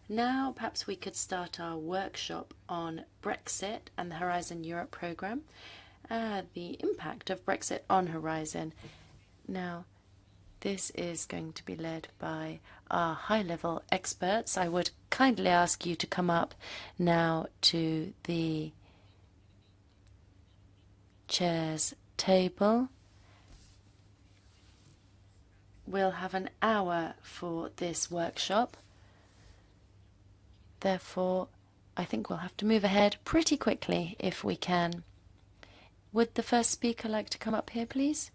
Now perhaps we could start our workshop on Brexit and the Horizon Europe programme, the impact of Brexit on Horizon. Now, this is going to be led by our high-level experts. I would kindly ask you to come up now to the chair's table. We'll have an hour for this workshop. Therefore, I think we'll have to move ahead pretty quickly if we can. Would the first speaker like to come up here, please?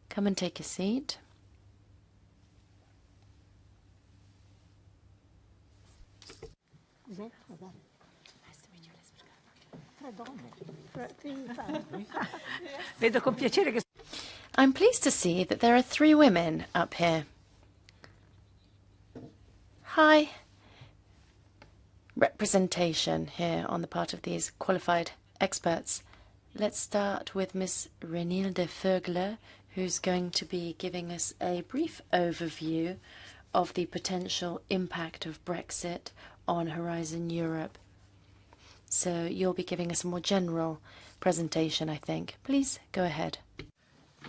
Come and take a seat. I'm pleased to see that there are 3 women up here. Hi. Representation here on the part of these qualified experts. Let's start with Miss Renilde Vögler, who's going to be giving us a brief overview of the potential impact of Brexit on Horizon Europe. So you'll be giving us a more general presentation, I think. Please go ahead.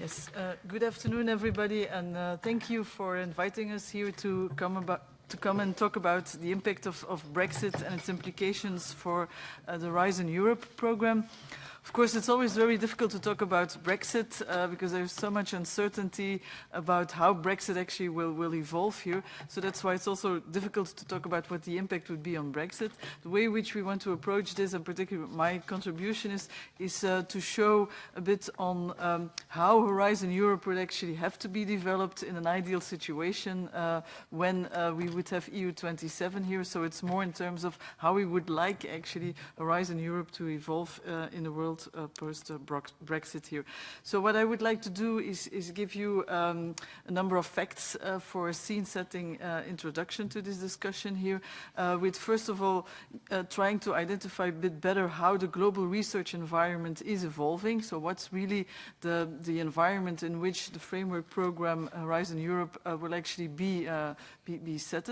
Yes, good afternoon, everybody, and thank you for inviting us here to come and talk about the impact of Brexit and its implications for the Horizon Europe program. Of course, it's always very difficult to talk about Brexit because there's so much uncertainty about how Brexit actually will evolve here. So that's why it's also difficult to talk about what the impact would be on Brexit. The way in which we want to approach this, and particularly my contribution is to show a bit on how Horizon Europe would actually have to be developed in an ideal situation when we would have EU27 here. So it's more in terms of how we would like actually Horizon Europe to evolve in the world post-Brexit here. So what I would like to do is give you a number of facts for a scene-setting introduction to this discussion here, with first of all trying to identify a bit better how the global research environment is evolving. So what's really the environment in which the framework program Horizon Europe will actually be set.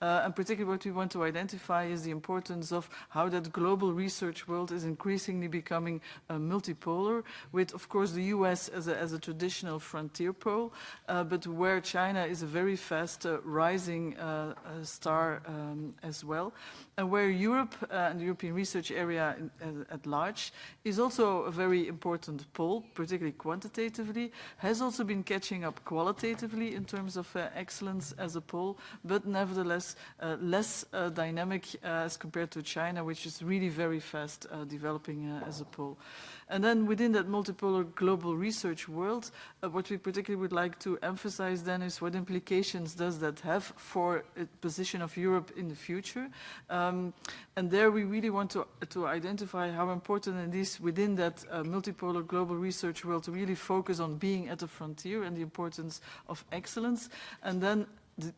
And particularly what we want to identify is the importance of how that global research world is increasingly becoming multipolar, with, of course, the US as a traditional frontier pole, but where China is a very fast rising star as well, and where Europe and the European research area at large is also a very important pole, particularly quantitatively, has also been catching up qualitatively in terms of excellence as a pole, but nevertheless less dynamic as compared to China, which is really very fast developing as a pole. And then within that multipolar global research world, what we particularly would like to emphasize then is what implications does that have for the position of Europe in the future. And there we really want to identify how important it is within that multipolar global research world to really focus on being at the frontier and the importance of excellence. And then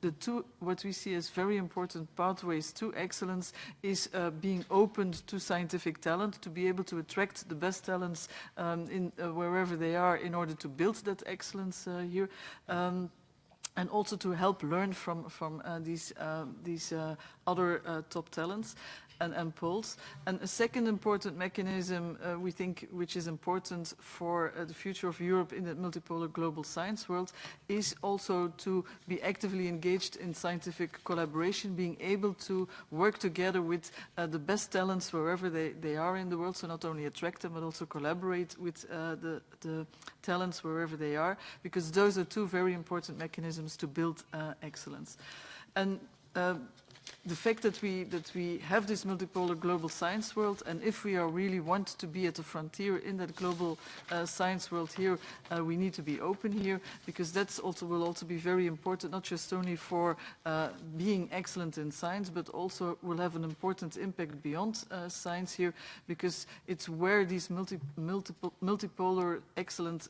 the two, what we see as very important pathways to excellence is being opened to scientific talent, to be able to attract the best talents in wherever they are in order to build that excellence here. And also to help learn from these other top talents and poles. And a second important mechanism we think which is important for the future of Europe in the multipolar global science world is also to be actively engaged in scientific collaboration, being able to work together with the best talents wherever they are in the world, so not only attract them but also collaborate with the talents wherever they are, because those are 2 very important mechanisms to build excellence. And the fact that we have this multipolar global science world, and if we are really want to be at the frontier in that global science world here, we need to be open here, because that's will also be very important, not just only for being excellent in science, but also will have an important impact beyond science here, because it's where these multipolar excellent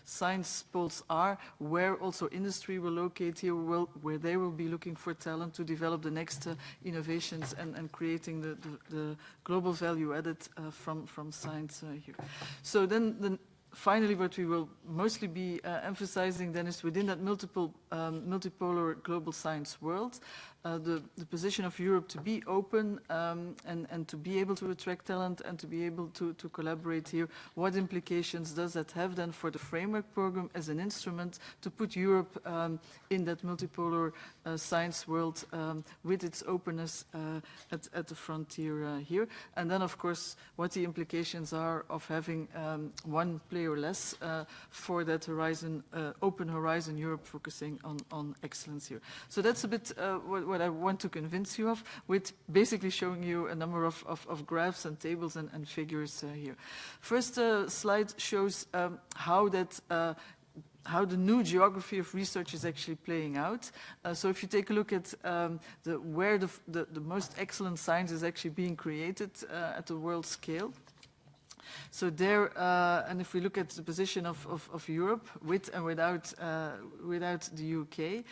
science poles are, where also industry will locate here, where they will be looking for talent to develop the next innovations and creating the global value added from science here. So then finally, what we will mostly be emphasizing then is within that multipolar global science world, the position of Europe to be open and to be able to attract talent and to be able to collaborate here. What implications does that have then for the framework program as an instrument to put Europe in that multipolar science world with its openness at the frontier here? And then, of course, what the implications are of having one player less for that horizon, open horizon Europe focusing on excellence here. So that's a bit what I want to convince you of, with basically showing you a number of graphs and tables and figures here. First slide shows how the new geography of research is actually playing out. So if you take a look at where the most excellent science is actually being created at the world scale. So there, and if we look at the position of Europe with and without the UK,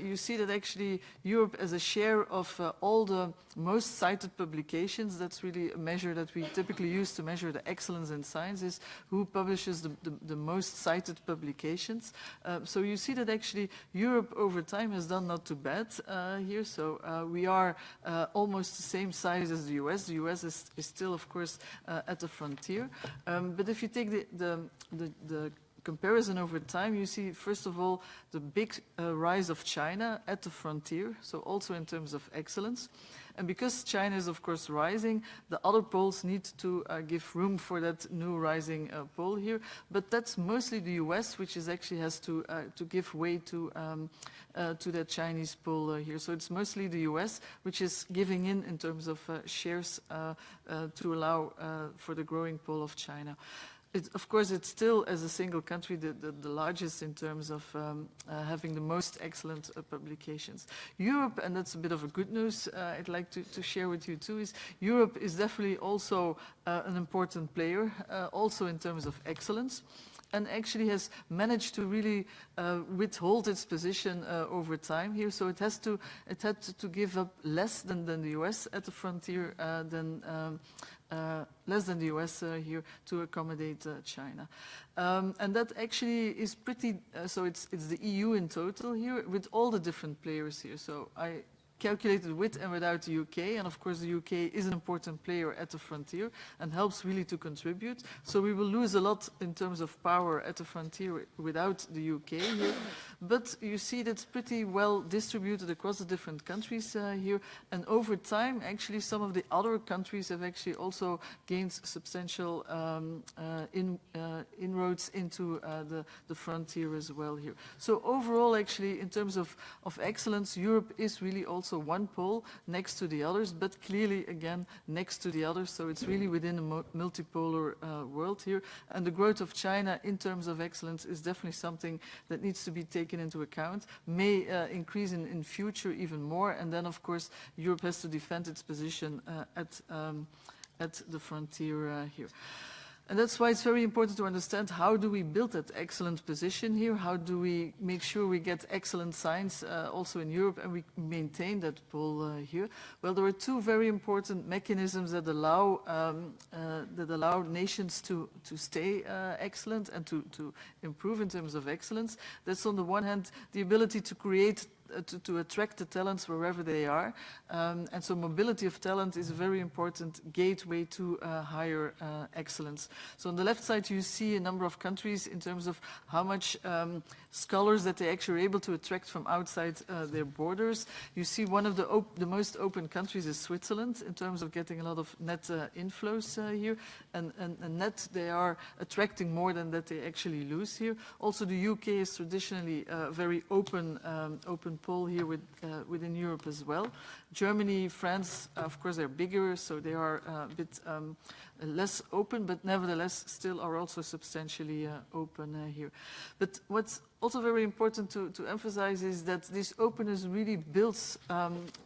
you see that actually Europe as a share of all the most cited publications, that's really a measure that we typically use to measure the excellence in science, is who publishes the most cited publications. So you see that actually Europe over time has done not too bad here. So we are almost the same size as the US. The US is still, of course, at the frontier. But if you take the comparison over time, you see, first of all, the big rise of China at the frontier, so also in terms of excellence. And because China is, of course, rising, the other poles need to give room for that new rising pole here. But that's mostly the US, which is actually has to give way to that Chinese pole here. So it's mostly the US, which is giving in terms of shares to allow for the growing pole of China. Of course, it's still, as a single country, the largest in terms of having the most excellent publications. Europe, and that's a bit of a good news I'd like to share with you too, is Europe is definitely also an important player, also in terms of excellence, and actually has managed to really withhold its position over time here. So it had to give up less than the US at the frontier, less than the US here to accommodate China. And that actually is pretty, so it's the EU in total here with all the different players here. So I calculated with and without the UK, and of course the UK is an important player at the frontier and helps really to contribute. So we will lose a lot in terms of power at the frontier without the UK here. But you see that's pretty well distributed across the different countries here. And over time, actually, some of the other countries have actually also gained substantial inroads into the frontier as well here. So overall, actually, in terms of excellence, Europe is really also one pole next to the others, but clearly, again, next to the others. So it's really within a multipolar world here. And the growth of China in terms of excellence is definitely something that needs to be taken into account, may increase in future even more. And then, of course, Europe has to defend its position at the frontier here. And that's why it's very important to understand how do we build that excellent position here, how do we make sure we get excellent science also in Europe and we maintain that pole here. Well, there are two very important mechanisms that allow nations to stay excellent and to improve in terms of excellence. That's on the one hand the ability to create to attract the talents wherever they are. And so mobility of talent is a very important gateway to higher excellence. So on the left side, you see a number of countries in terms of how much scholars that they actually are able to attract from outside their borders. You see one of the most open countries is Switzerland in terms of getting a lot of net inflows here. And net, they are attracting more than that they actually lose here. Also, the UK is traditionally a very open pole here within Europe as well. Germany, France, of course, they're bigger, so they are a bit less open, but nevertheless still are also substantially open here. But what's also very important to emphasize is that this openness really builds,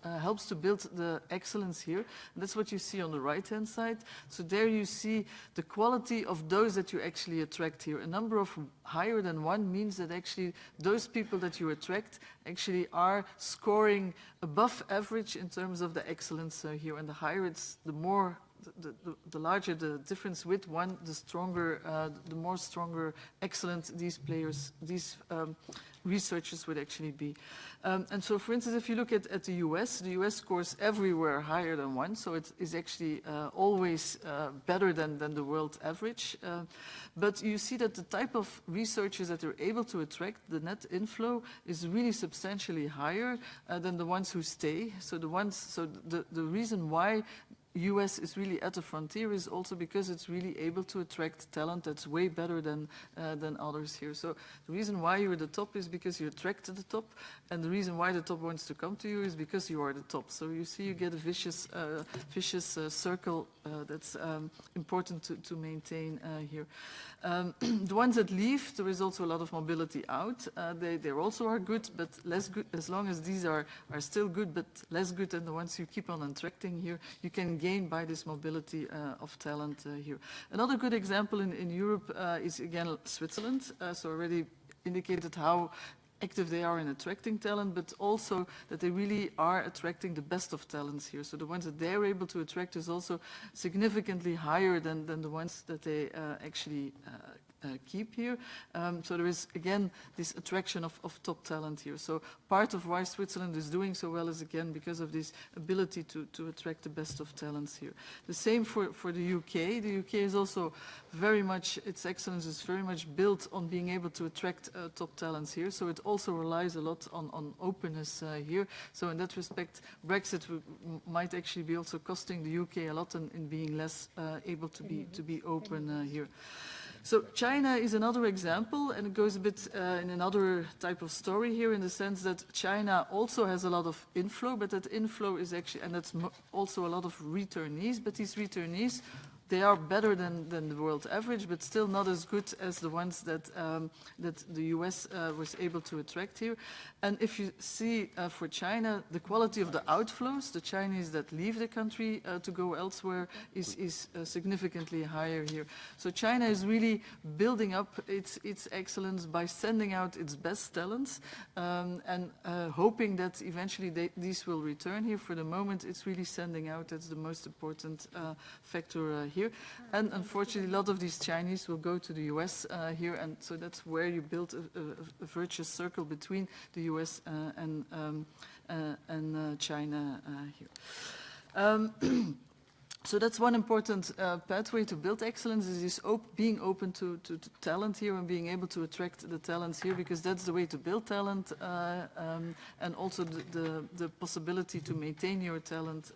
helps to build the excellence here. And that's what you see on the right-hand side. So there you see the quality of those that you actually attract here. A number of higher than one means that actually those people that you attract actually are scoring above average in terms of the excellence here. And the higher it's, the more the larger the difference with one, the stronger, the more stronger, excellent these players, these researchers would actually be. And so, for instance, if you look at the US scores everywhere higher than 1, so it is actually always better than the world average. But you see that the type of researchers that they're able to attract, the net inflow, is really substantially higher than the ones who stay. So the reason why US is really at the frontier is also because it's really able to attract talent that's way better than others here. So the reason why you're at the top is because you attract to the top, and the reason why the top wants to come to you is because you are the top. So you see, you get a vicious circle that's important to maintain here. The ones that leave, there is also a lot of mobility out. They also are good, but less good. As long as these are still good, but less good than the ones you keep on attracting here, you can gain by this mobility of talent here. Another good example in Europe is again Switzerland. So already indicated how active they are in attracting talent, but also that they really are attracting the best of talents here. So the ones that they're able to attract is also significantly higher than the ones that they actually keep here. So there is, again, this attraction of top talent here. So part of why Switzerland is doing so well is, again, because of this ability to attract the best of talents here. The same for the UK. The UK is also very much, its excellence is very much built on being able to attract top talents here. So it also relies a lot on openness here. So in that respect, Brexit might actually be also costing the UK a lot in being less able to be open here. So China is another example, and it goes a bit in another type of story here, in the sense that China also has a lot of inflow, but that inflow is actually, and that's also a lot of returnees, but these returnees, they are better than the world average, but still not as good as the ones that the US was able to attract here. And if you see for China, the quality of the outflows, the Chinese that leave the country to go elsewhere, is significantly higher here. So China is really building up its excellence by sending out its best talents and hoping that eventually these will return here. For the moment, it's really sending out. That's the most important factor here. And unfortunately, a lot of these Chinese will go to the US here, and so that's where you build a virtuous circle between the US and China here. So that's one important pathway to build excellence, is this being open to talent here and being able to attract the talents here, because that's the way to build talent and also the possibility to maintain your talent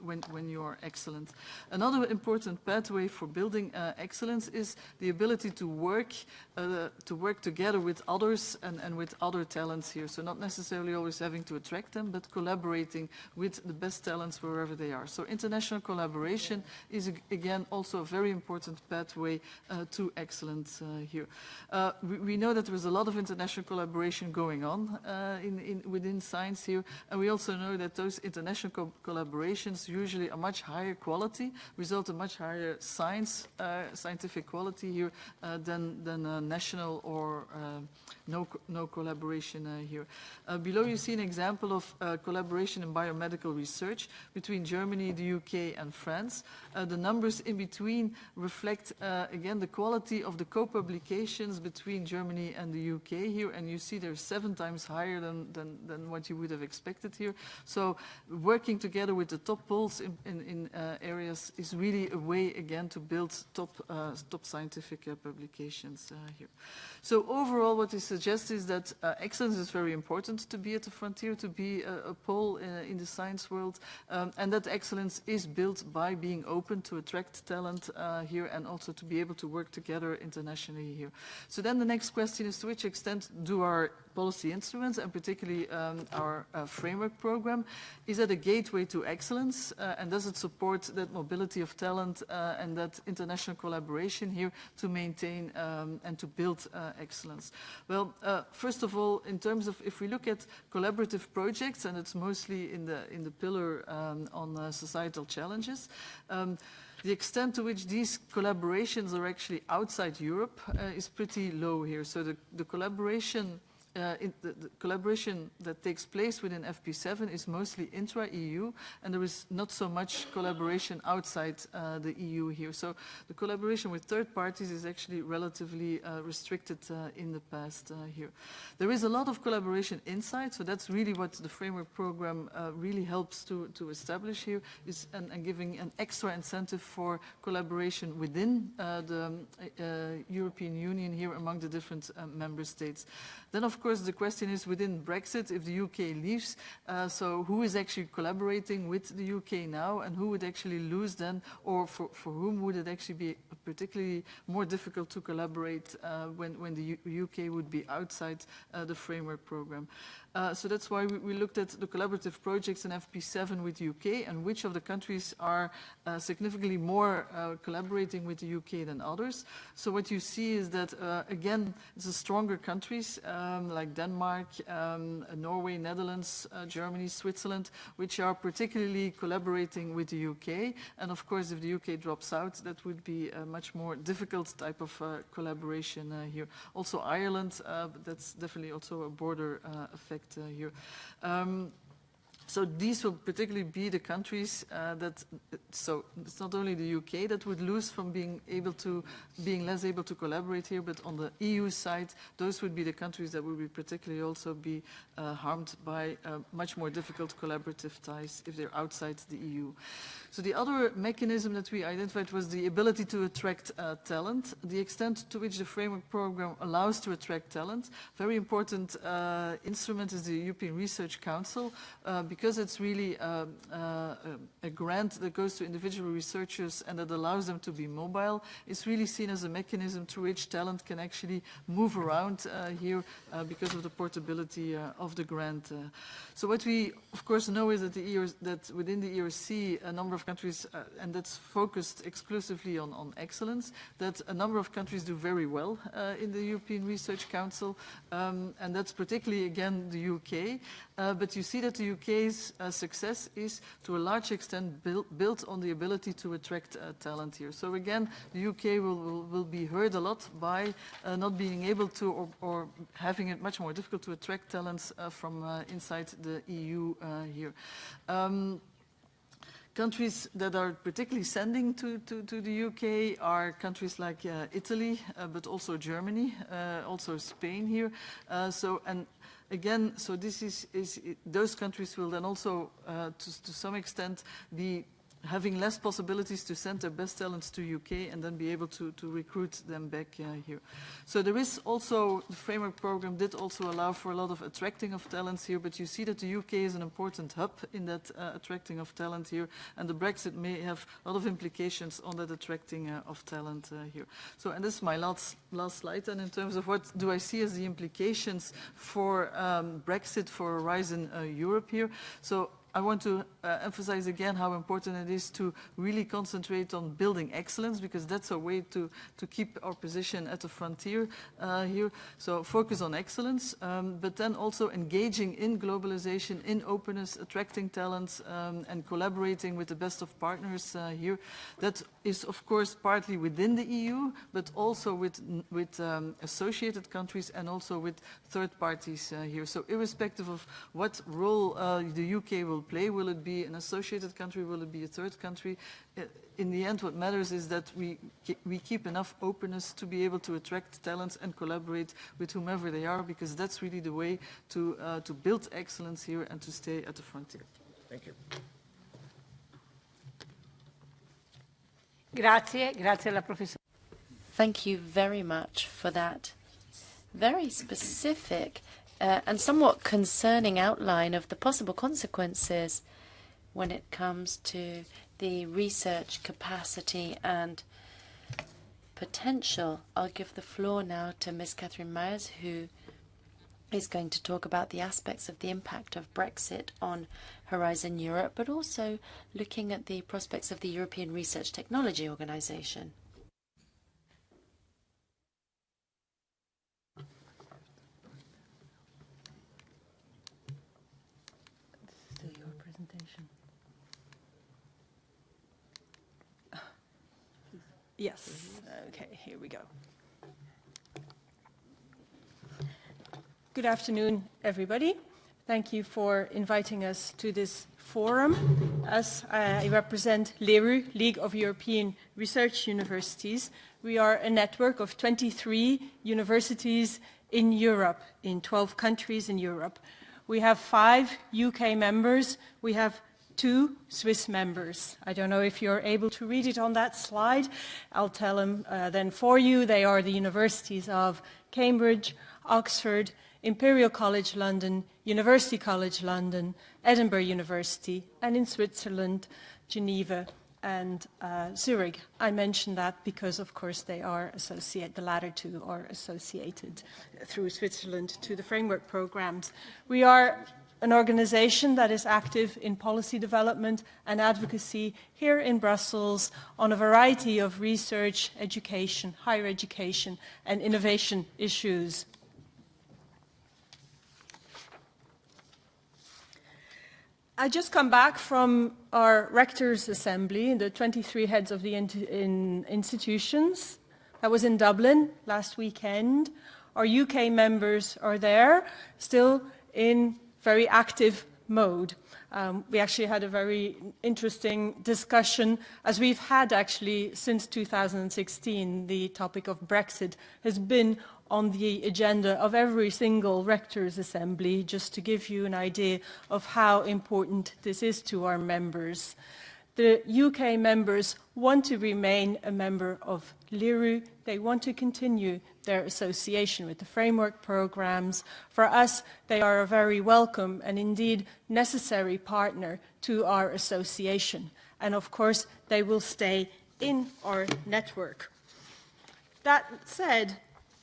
when you are excellent. Another important pathway for building excellence is the ability to work together with others and with other talents here. So not necessarily always having to attract them, but collaborating with the best talents wherever they are. So international collaboration is, again, also a very important pathway to excellence here. We know that there is a lot of international collaboration going on within science here, and we also know that those international collaborations usually are much higher quality, result in much higher scientific quality here than national or no collaboration here. Below you see an example of collaboration in biomedical research between Germany, the UK and France. The numbers in between reflect, again, the quality of the co-publications between Germany and the UK here, and you see they're 7 times higher than what you would have expected here. So working together with the top polls in areas is really a way, again, to build top scientific publications here. So overall, what we suggest is that excellence is very important to be at the frontier, to be a pole in the science world, and that excellence is built by being open to attract talent here and also to be able to work together internationally here. So then the next question is, to which extent do our policy instruments, and particularly our framework program, is that a gateway to excellence, and does it support that mobility of talent and that international collaboration here to maintain and to build excellence? Well, first of all, in terms of, if we look at collaborative projects, and it's mostly in the pillar on societal challenges, the extent to which these collaborations are actually outside Europe is pretty low here. So the collaboration the collaboration that takes place within FP7 is mostly intra-EU, and there is not so much collaboration outside the EU here. So the collaboration with third parties is actually relatively restricted in the past here. There is a lot of collaboration inside, so that's really what the framework program really helps to establish here, is and giving an extra incentive for collaboration within the European Union here among the different member states. Then, of course, the question is within Brexit, if the UK leaves, so who is actually collaborating with the UK now, and who would actually lose then, or for whom would it actually be particularly more difficult to collaborate when the UK would be outside the framework program. So that's why we looked at the collaborative projects in FP7 with the UK, and which of the countries are significantly more collaborating with the UK than others. So what you see is that, again, it's the stronger countries like Denmark, Norway, Netherlands, Germany, Switzerland, which are particularly collaborating with the UK. And of course, if the UK drops out, that would be a much more difficult type of collaboration here. Also Ireland, but that's definitely also a border effect here. So these will particularly be the countries so it's not only the UK that would lose from being less able to collaborate here, but on the EU side, those would be the countries that would be particularly also be harmed by much more difficult collaborative ties if they're outside the EU. So the other mechanism that we identified was the ability to attract talent, the extent to which the framework program allows to attract talent. Very important instrument is the European Research Council, because it's really a grant that goes to individual researchers and that allows them to be mobile. It's really seen as a mechanism through which talent can actually move around here because of the portability of the grant. So what we, of course, know is that within the ERC, a number of countries, and that's focused exclusively on excellence, that a number of countries do very well in the European Research Council, and that's particularly, again, the UK. But you see that the UK's success is, to a large extent, built on the ability to attract talent here. So again, the UK will be hurt a lot by not being able to, or having it much more difficult to attract talents from inside the EU here. Countries that are particularly sending to the UK are countries like Italy, but also Germany, also Spain here. Again, so this is those countries will then also, to some extent, be having less possibilities to send their best talents to UK and then be able to recruit them back here. So there is also, the framework program did also allow for a lot of attracting of talents here, but you see that the UK is an important hub in that attracting of talent here, and the Brexit may have a lot of implications on that attracting of talent here. So, and this is my last slide, and in terms of what do I see as the implications for Brexit for Horizon Europe here. So I want to emphasize again how important it is to really concentrate on building excellence, because that's a way to keep our position at the frontier here. So focus on excellence, but then also engaging in globalization, in openness, attracting talents, and collaborating with the best of partners here. That is, of course, partly within the EU, but also with associated countries and also with third parties here. So irrespective of what role the UK will play, will it be an associated country, will it be a third country? In the end, what matters is that we keep enough openness to be able to attract talents and collaborate with whomever they are, because that's really the way to build excellence here and to stay at the frontier. Thank you. Grazie, grazie alla professoressa. Thank you very much for that very specific and somewhat concerning outline of the possible consequences when it comes to the research capacity and potential. I'll give the floor now to Ms. Catherine Myers, who is going to talk about the aspects of the impact of Brexit on Horizon Europe, but also looking at the prospects of the European Research Technology Organization. Yes. Okay, here we go. Good afternoon, everybody. Thank you for inviting us to this forum. As I represent LERU, League of European Research Universities, we are a network of 23 universities in Europe, in 12 countries in Europe. We have 5 UK members. We have 2 Swiss members. I don't know if you're able to read it on that slide. I'll tell them then for you. They are the universities of Cambridge, Oxford, Imperial College London, University College London, Edinburgh University, and in Switzerland, Geneva and Zurich. I mention that because, of course, they are associated, the latter two are associated through Switzerland to the framework programs. We are an organization that is active in policy development and advocacy here in Brussels on a variety of research, education, higher education, and innovation issues. I just come back from our Rectors' Assembly, the 23 heads of the institutions. That was in Dublin last weekend. Our UK members are there, still in very active mode. We actually had a very interesting discussion, as we've had actually since 2016. The topic of Brexit has been on the agenda of every single Rectors' Assembly, just to give you an idea of how important this is to our members. The UK members want to remain a member of LERU. They want to continue their association with the framework programs. For us, they are a very welcome and indeed necessary partner to our association. And of course, they will stay in our network. That said,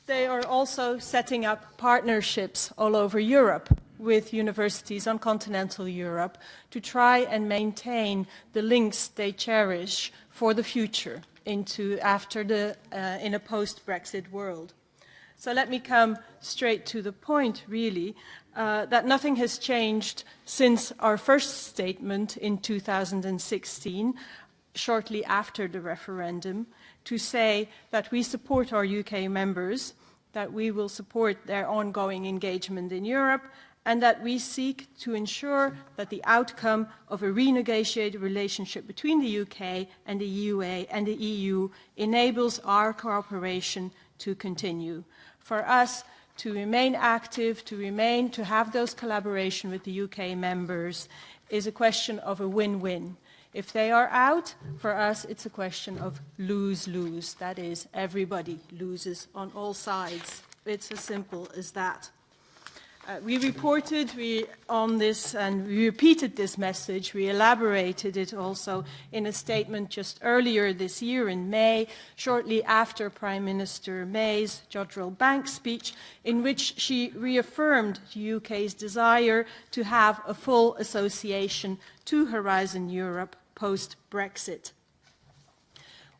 they are also setting up partnerships all over Europe with universities on continental Europe to try and maintain the links they cherish for the future in a post-Brexit world. So let me come straight to the point, really, that nothing has changed since our first statement in 2016, shortly after the referendum, to say that we support our UK members, that we will support their ongoing engagement in Europe, and that we seek to ensure that the outcome of a renegotiated relationship between the UK and the EUA and the EU enables our cooperation to continue. For us to remain active, to have those collaboration with the UK members is a question of a win-win. If they are out, for us, it's a question of lose-lose. That is, everybody loses on all sides. It's as simple as that. We reported on this and we repeated this message. We elaborated it also in a statement just earlier this year in May, shortly after Prime Minister May's Jodrell Bank speech, in which she reaffirmed the UK's desire to have a full association to Horizon Europe post-Brexit.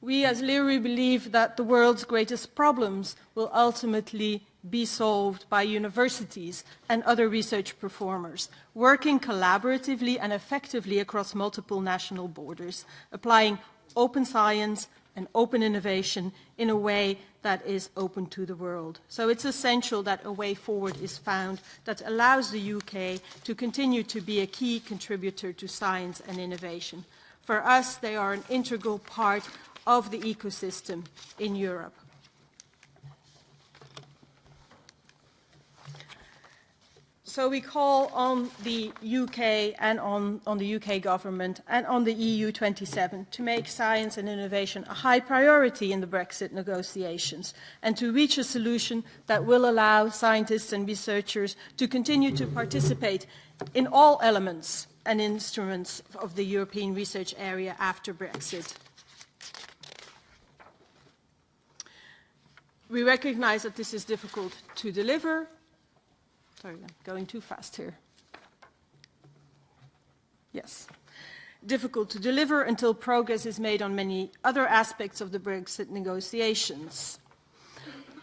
We as LERU believe that the world's greatest problems will ultimately be solved by universities and other research performers, working collaboratively and effectively across multiple national borders, applying open science and open innovation in a way that is open to the world. So it's essential that a way forward is found that allows the UK to continue to be a key contributor to science and innovation. For us, they are an integral part of the ecosystem in Europe. So we call on the UK and on the UK government and on the EU 27 to make science and innovation a high priority in the Brexit negotiations and to reach a solution that will allow scientists and researchers to continue to participate in all elements and instruments of the European research area after Brexit. We recognize that this is difficult to deliver. Sorry, I'm going too fast here. Yes. Difficult to deliver until progress is made on many other aspects of the Brexit negotiations.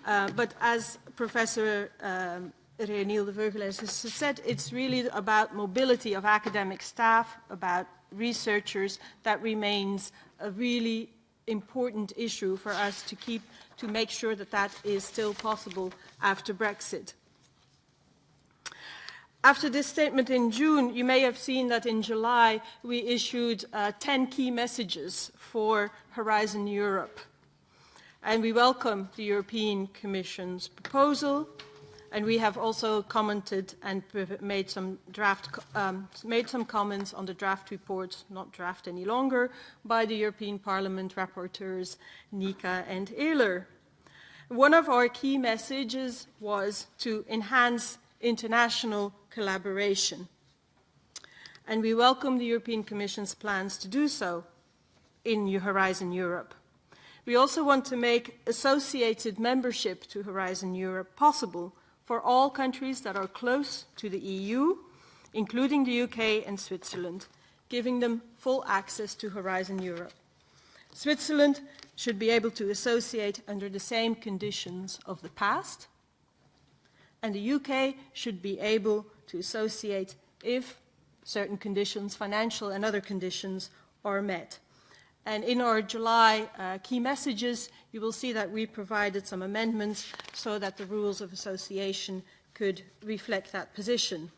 But as Professor Reniel de Veugelare has said, it's really about mobility of academic staff, about researchers, that remains a really important issue for us to make sure that that is still possible after Brexit. After this statement in June, you may have seen that in July we issued 10 key messages for Horizon Europe. And we welcome the European Commission's proposal, and we have also commented and made some comments on the draft report, not draft any longer, by the European Parliament rapporteurs Nika and Ehler. One of our key messages was to enhance international collaboration. And we welcome the European Commission's plans to do so in Horizon Europe. We also want to make associated membership to Horizon Europe possible for all countries that are close to the EU, including the UK and Switzerland, giving them full access to Horizon Europe. Switzerland should be able to associate under the same conditions of the past, and the UK should be able to associate if certain conditions, financial and other conditions, are met. And in our July key messages, you will see that we provided some amendments so that the rules of association could reflect that position.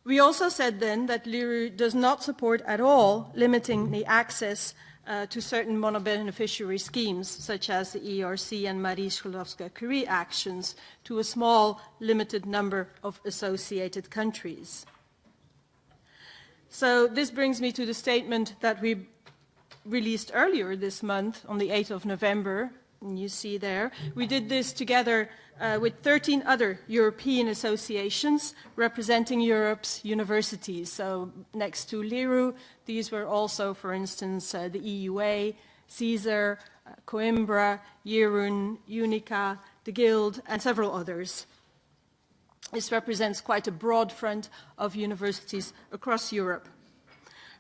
We also said then that LIRU does not support at all limiting the access to certain monobeneficiary schemes, such as the ERC and Marie Sklodowska-Curie actions, to a small, limited number of associated countries. So this brings me to the statement that we released earlier this month, on the 8th of November, and you see there. We did this together with 13 other European associations representing Europe's universities. So next to LIRU, these were also, for instance, the EUA, CSER, Coimbra, Jeroen, Unica, the Guild, and several others. This represents quite a broad front of universities across Europe.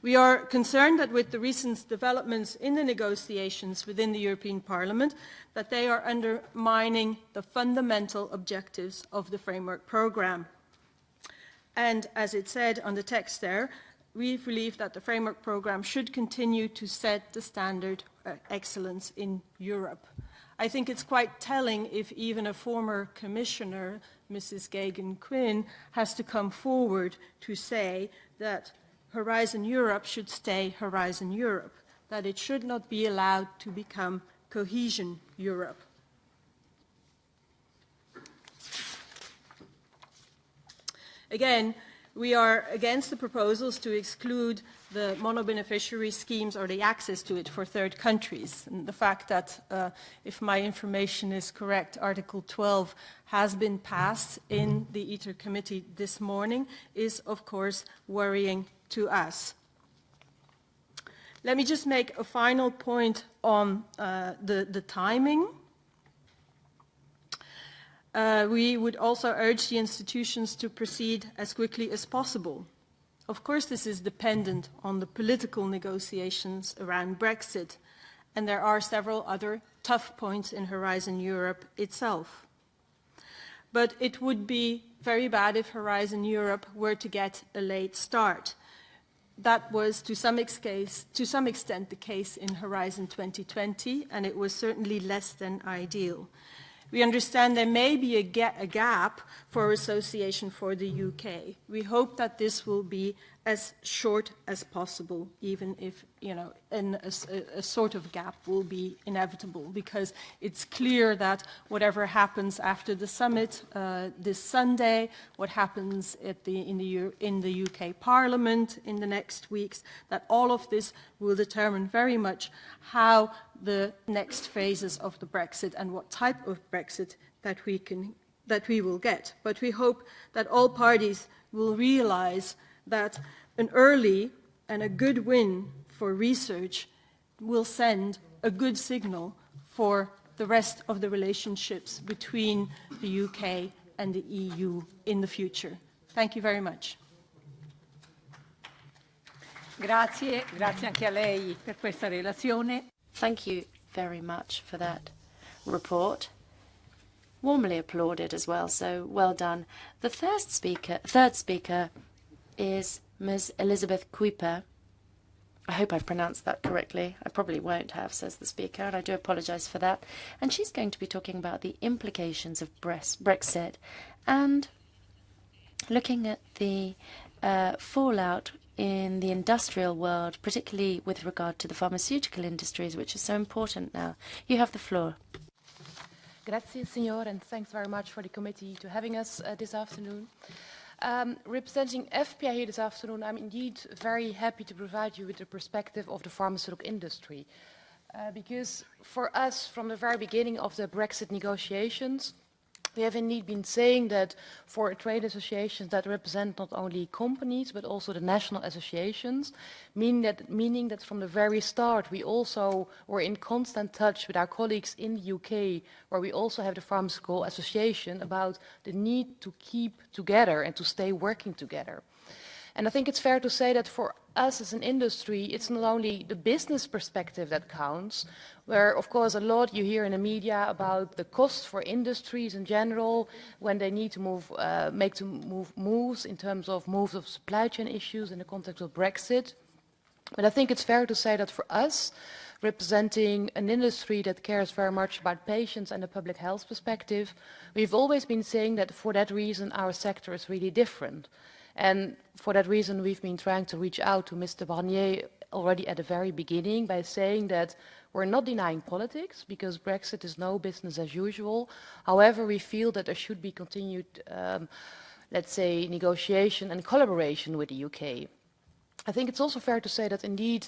We are concerned that with the recent developments in the negotiations within the European Parliament, that they are undermining the fundamental objectives of the framework programme. And as it said on the text there, we believe that the framework programme should continue to set the standard of excellence in Europe. I think it's quite telling if even a former commissioner, Mrs. Geoghegan-Quinn, has to come forward to say that Horizon Europe should stay Horizon Europe, that it should not be allowed to become Cohesion Europe. Again, we are against the proposals to exclude the monobeneficiary schemes or the access to it for third countries. And the fact that, if my information is correct, Article 12 has been passed in the ITER committee this morning is, of course, worrying to us. Let me just make a final point on the timing. We would also urge the institutions to proceed as quickly as possible. Of course, this is dependent on the political negotiations around Brexit, and there are several other tough points in Horizon Europe itself. But it would be very bad if Horizon Europe were to get a late start. That was to some extent the case in Horizon 2020, and it was certainly less than ideal. We understand there may be a gap for association for the UK. We hope that this will be as short as possible, even if, a sort of gap will be inevitable, because it's clear that whatever happens after the summit this Sunday, what happens in the UK Parliament in the next weeks, that all of this will determine very much how the next phases of the Brexit and what type of Brexit that we will get. But we hope that all parties will realize that an early and a good win for research will send a good signal for the rest of the relationships between the UK and the EU in the future. Thank you very much. Grazie, grazie anche a lei per questa relazione. Thank you very much for that report. Warmly applauded as well, so well done. The third speaker is Ms. Elizabeth Kuiper, I hope I've pronounced that correctly. I probably won't have, says the speaker, and I do apologise for that. And she's going to be talking about the implications of Brexit and looking at the fallout in the industrial world, particularly with regard to the pharmaceutical industries, which is so important now. You have the floor. Grazie, signor, and thanks very much for the committee to having us this afternoon. Representing FPI here this afternoon, I'm indeed very happy to provide you with the perspective of the pharmaceutical industry. Because for us, from the very beginning of the Brexit negotiations, we have indeed been saying that for trade associations that represent not only companies but also the national associations, meaning that from the very start we also were in constant touch with our colleagues in the UK, where we also have the Pharmaceutical Association, about the need to keep together and to stay working together. And I think it's fair to say that for us as an industry, it's not only the business perspective that counts, where, of course, a lot you hear in the media about the cost for industries in general when they need to move moves in terms of moves of supply chain issues in the context of Brexit. But I think it's fair to say that for us, representing an industry that cares very much about patients and the public health perspective, we've always been saying that for that reason our sector is really different. And for that reason, we've been trying to reach out to Mr. Barnier already at the very beginning by saying that we're not denying politics, because Brexit is no business as usual. However, we feel that there should be continued, let's say, negotiation and collaboration with the UK. I think it's also fair to say that indeed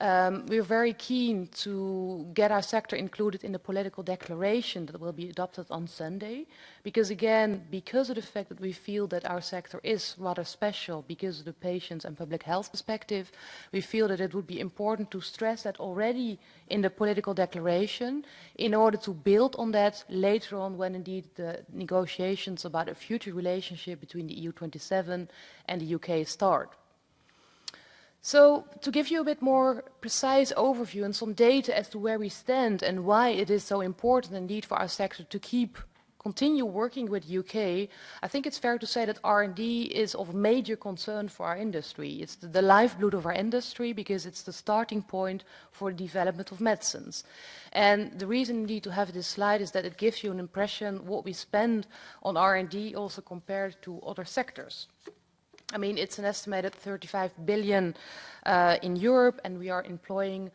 we're very keen to get our sector included in the political declaration that will be adopted on Sunday, because again, because of the fact that we feel that our sector is rather special because of the patients and public health perspective, we feel that it would be important to stress that already in the political declaration in order to build on that later on when indeed the negotiations about a future relationship between the EU27 and the UK start. So, to give you a bit more precise overview and some data as to where we stand and why it is so important indeed for our sector to continue working with the UK, I think it's fair to say that R&D is of major concern for our industry. It's the lifeblood of our industry because it's the starting point for the development of medicines. And the reason indeed to have this slide is that it gives you an impression what we spend on R&D also compared to other sectors. I mean, it's an estimated 35 billion in Europe, and we are employing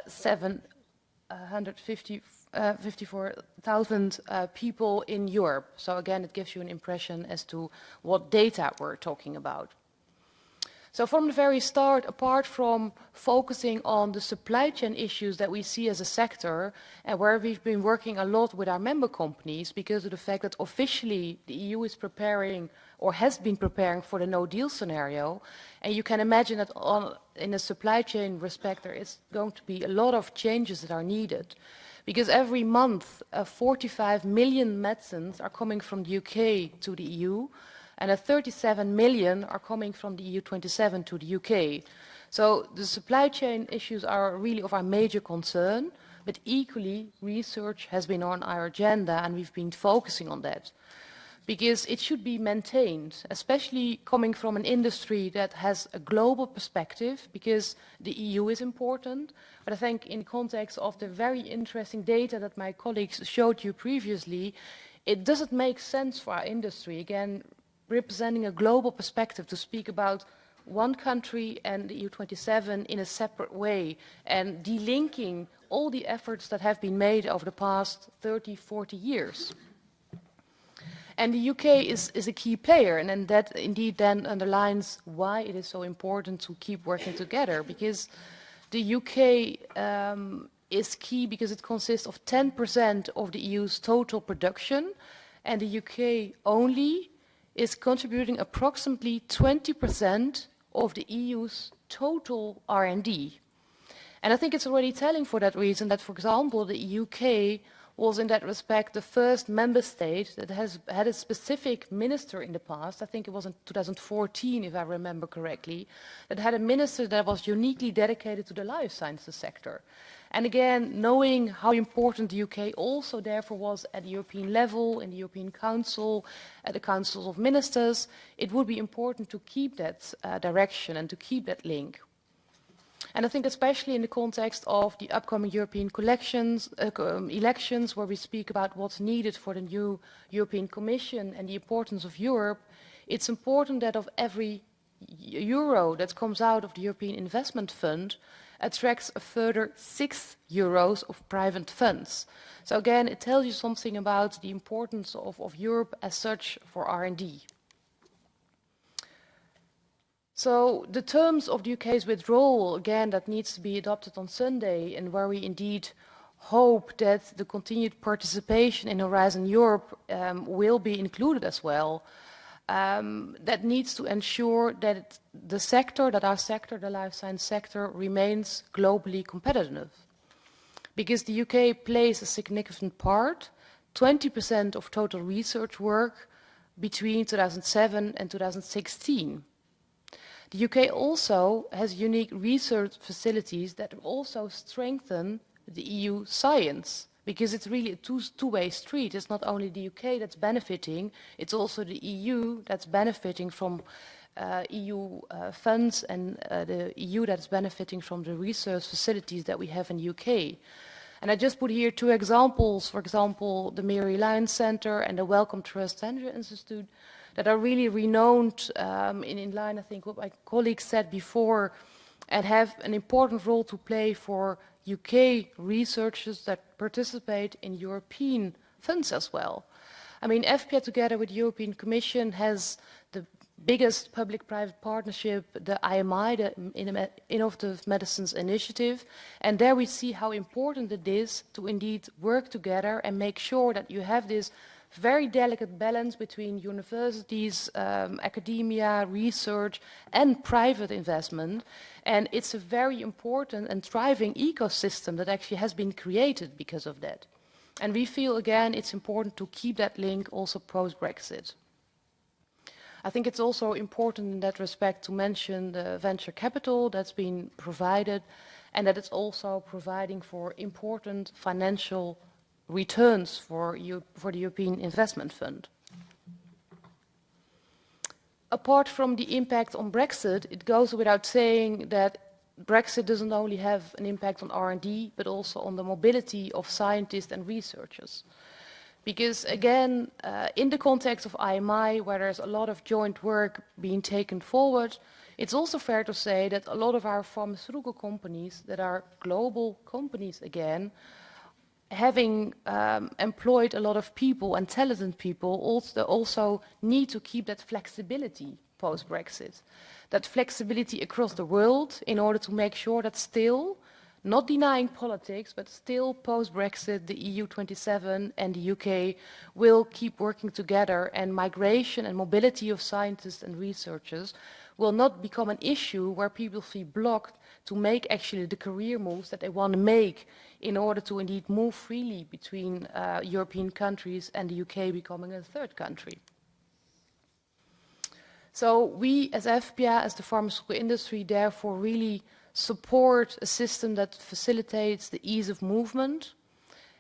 754,000 people in Europe. So again, it gives you an impression as to what data we're talking about. So from the very start, apart from focusing on the supply chain issues that we see as a sector, and where we've been working a lot with our member companies because of the fact that officially the EU is preparing or has been preparing for the no-deal scenario, and you can imagine that in a supply chain respect there is going to be a lot of changes that are needed. Because every month 45 million medicines are coming from the UK to the EU, and 37 million are coming from the EU27 to the UK. So the supply chain issues are really of our major concern, but equally research has been on our agenda and we've been focusing on that. Because it should be maintained, especially coming from an industry that has a global perspective, because the EU is important. But I think in context of the very interesting data that my colleagues showed you previously, it doesn't make sense for our industry, again, representing a global perspective, to speak about one country and the EU27 in a separate way and delinking all the efforts that have been made over the past 30, 40 years. And the UK is a key player, and that indeed then underlines why it is so important to keep working together, because the UK is key because it consists of 10% of the EU's total production, and the UK only is contributing approximately 20% of the EU's total R&D. And I think it's already telling for that reason that, for example, the UK was in that respect the first member state that has had a specific minister in the past, I think it was in 2014 if I remember correctly, that had a minister that was uniquely dedicated to the life sciences sector. And again, knowing how important the UK also therefore was at the European level, in the European Council, at the Councils of Ministers, it would be important to keep that direction and to keep that link. And I think especially in the context of the upcoming European elections, where we speak about what's needed for the new European Commission and the importance of Europe, it's important that of every euro that comes out of the European Investment Fund attracts a further 6 euros of private funds. So again, it tells you something about the importance of Europe as such for R&D. So the terms of the UK's withdrawal, again, that needs to be adopted on Sunday, and where we indeed hope that the continued participation in Horizon Europe will be included as well. That needs to ensure that the sector, the life science sector, remains globally competitive. Because the UK plays a significant part, 20% of total research work between 2007 and 2016. The UK also has unique research facilities that also strengthen the EU science, because it's really a two-way street. It's not only the UK that's benefiting, it's also the EU that's benefiting from EU funds, and the EU that's benefiting from the research facilities that we have in the UK. And I just put here 2 examples, for example, the Mary Lyons Center and the Wellcome Trust Center Institute, that are really renowned in line, I think, what my colleagues said before, and have an important role to play for UK researchers that participate in European funds as well. I mean, FPA, together with the European Commission, has the biggest public-private partnership, the IMI, the Innovative Medicines Initiative, and there we see how important it is to indeed work together and make sure that you have this very delicate balance between universities, academia, research, and private investment. And it's a very important and thriving ecosystem that actually has been created because of that. And we feel, again, it's important to keep that link also post-Brexit. I think it's also important in that respect to mention the venture capital that's been provided, and that it's also providing for important financial returns for the European Investment Fund. Apart from the impact on Brexit, it goes without saying that Brexit doesn't only have an impact on R&D, but also on the mobility of scientists and researchers. Because again, in the context of IMI, where there's a lot of joint work being taken forward, it's also fair to say that a lot of our pharmaceutical companies that are global companies again, having employed a lot of people and talented people, also need to keep that flexibility post-Brexit. That flexibility across the world in order to make sure that still, not denying politics, but still post-Brexit, the EU 27 and the UK will keep working together, and migration and mobility of scientists and researchers will not become an issue where people feel blocked to make actually the career moves that they want to make in order to indeed move freely between European countries and the UK becoming a third country. So we as FPA, as the pharmaceutical industry, therefore really support a system that facilitates the ease of movement.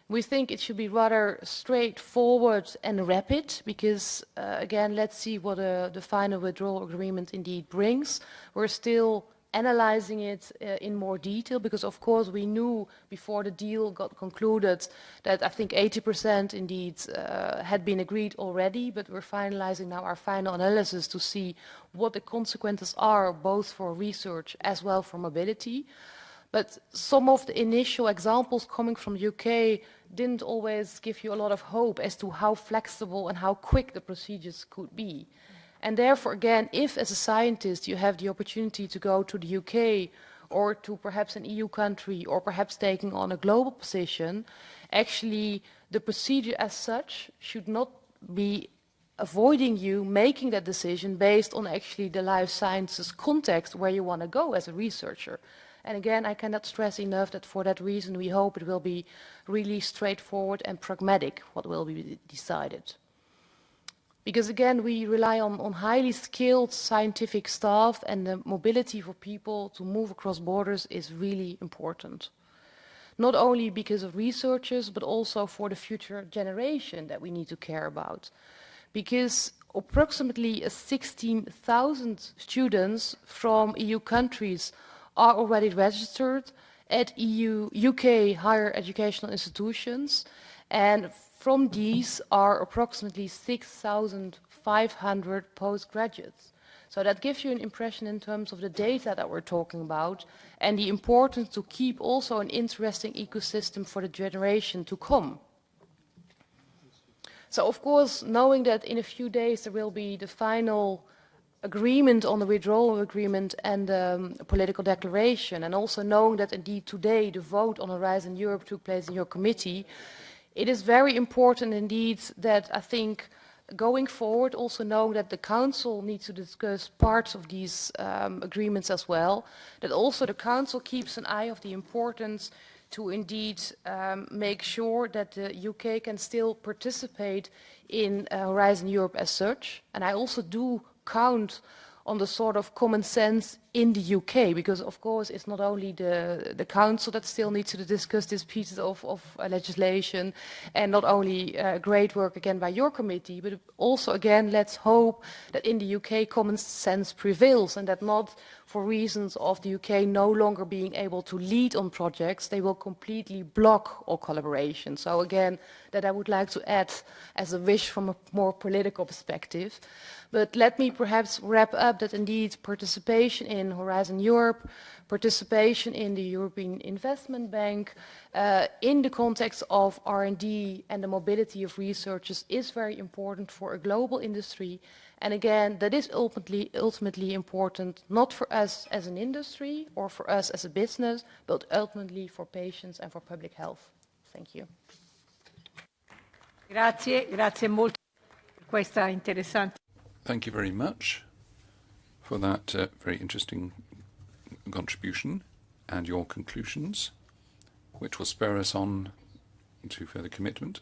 We think it should be rather straightforward and rapid because, again, let's see what the final withdrawal agreement indeed brings. We're still analyzing it in more detail because, of course, we knew before the deal got concluded that I think 80% indeed had been agreed already, but we're finalizing now our final analysis to see what the consequences are, both for research as well for mobility. But some of the initial examples coming from the UK didn't always give you a lot of hope as to how flexible and how quick the procedures could be. And therefore, again, if as a scientist you have the opportunity to go to the UK or to perhaps an EU country or perhaps taking on a global position, actually the procedure as such should not be avoiding you making that decision based on actually the life sciences context where you want to go as a researcher. And again, I cannot stress enough that for that reason we hope it will be really straightforward and pragmatic what will be decided. Because again, we rely on highly skilled scientific staff, and the mobility for people to move across borders is really important. Not only because of researchers, but also for the future generation that we need to care about. Because approximately 16,000 students from EU countries are already registered at UK higher educational institutions, and from these are approximately 6,500 postgraduates. So that gives you an impression in terms of the data that we're talking about and the importance to keep also an interesting ecosystem for the generation to come. So of course, knowing that in a few days there will be the final agreement on the withdrawal agreement and a political declaration, and also knowing that indeed today the vote on Horizon Europe took place in your committee, it is very important indeed that I think going forward, also knowing that the Council needs to discuss parts of these agreements as well, that also the Council keeps an eye of the importance to indeed make sure that the UK can still participate in Horizon Europe as such. And I also do count on the sort of common sense in the UK, because of course it's not only the Council that still needs to discuss these pieces of legislation, and not only great work again by your committee, but also again let's hope that in the UK common sense prevails, and that not for reasons of the UK no longer being able to lead on projects, they will completely block all collaboration. So again, that I would like to add as a wish from a more political perspective. But let me perhaps wrap up that indeed participation in Horizon Europe, participation in the European Investment Bank, in the context of R&D and the mobility of researchers is very important for a global industry. And again, that is ultimately important, not for us as an industry or for us as a business, but ultimately for patients and for public health. Thank you. Grazie molto per questa interessante. Thank you very much for that very interesting contribution and your conclusions, which will spur us on to further commitment.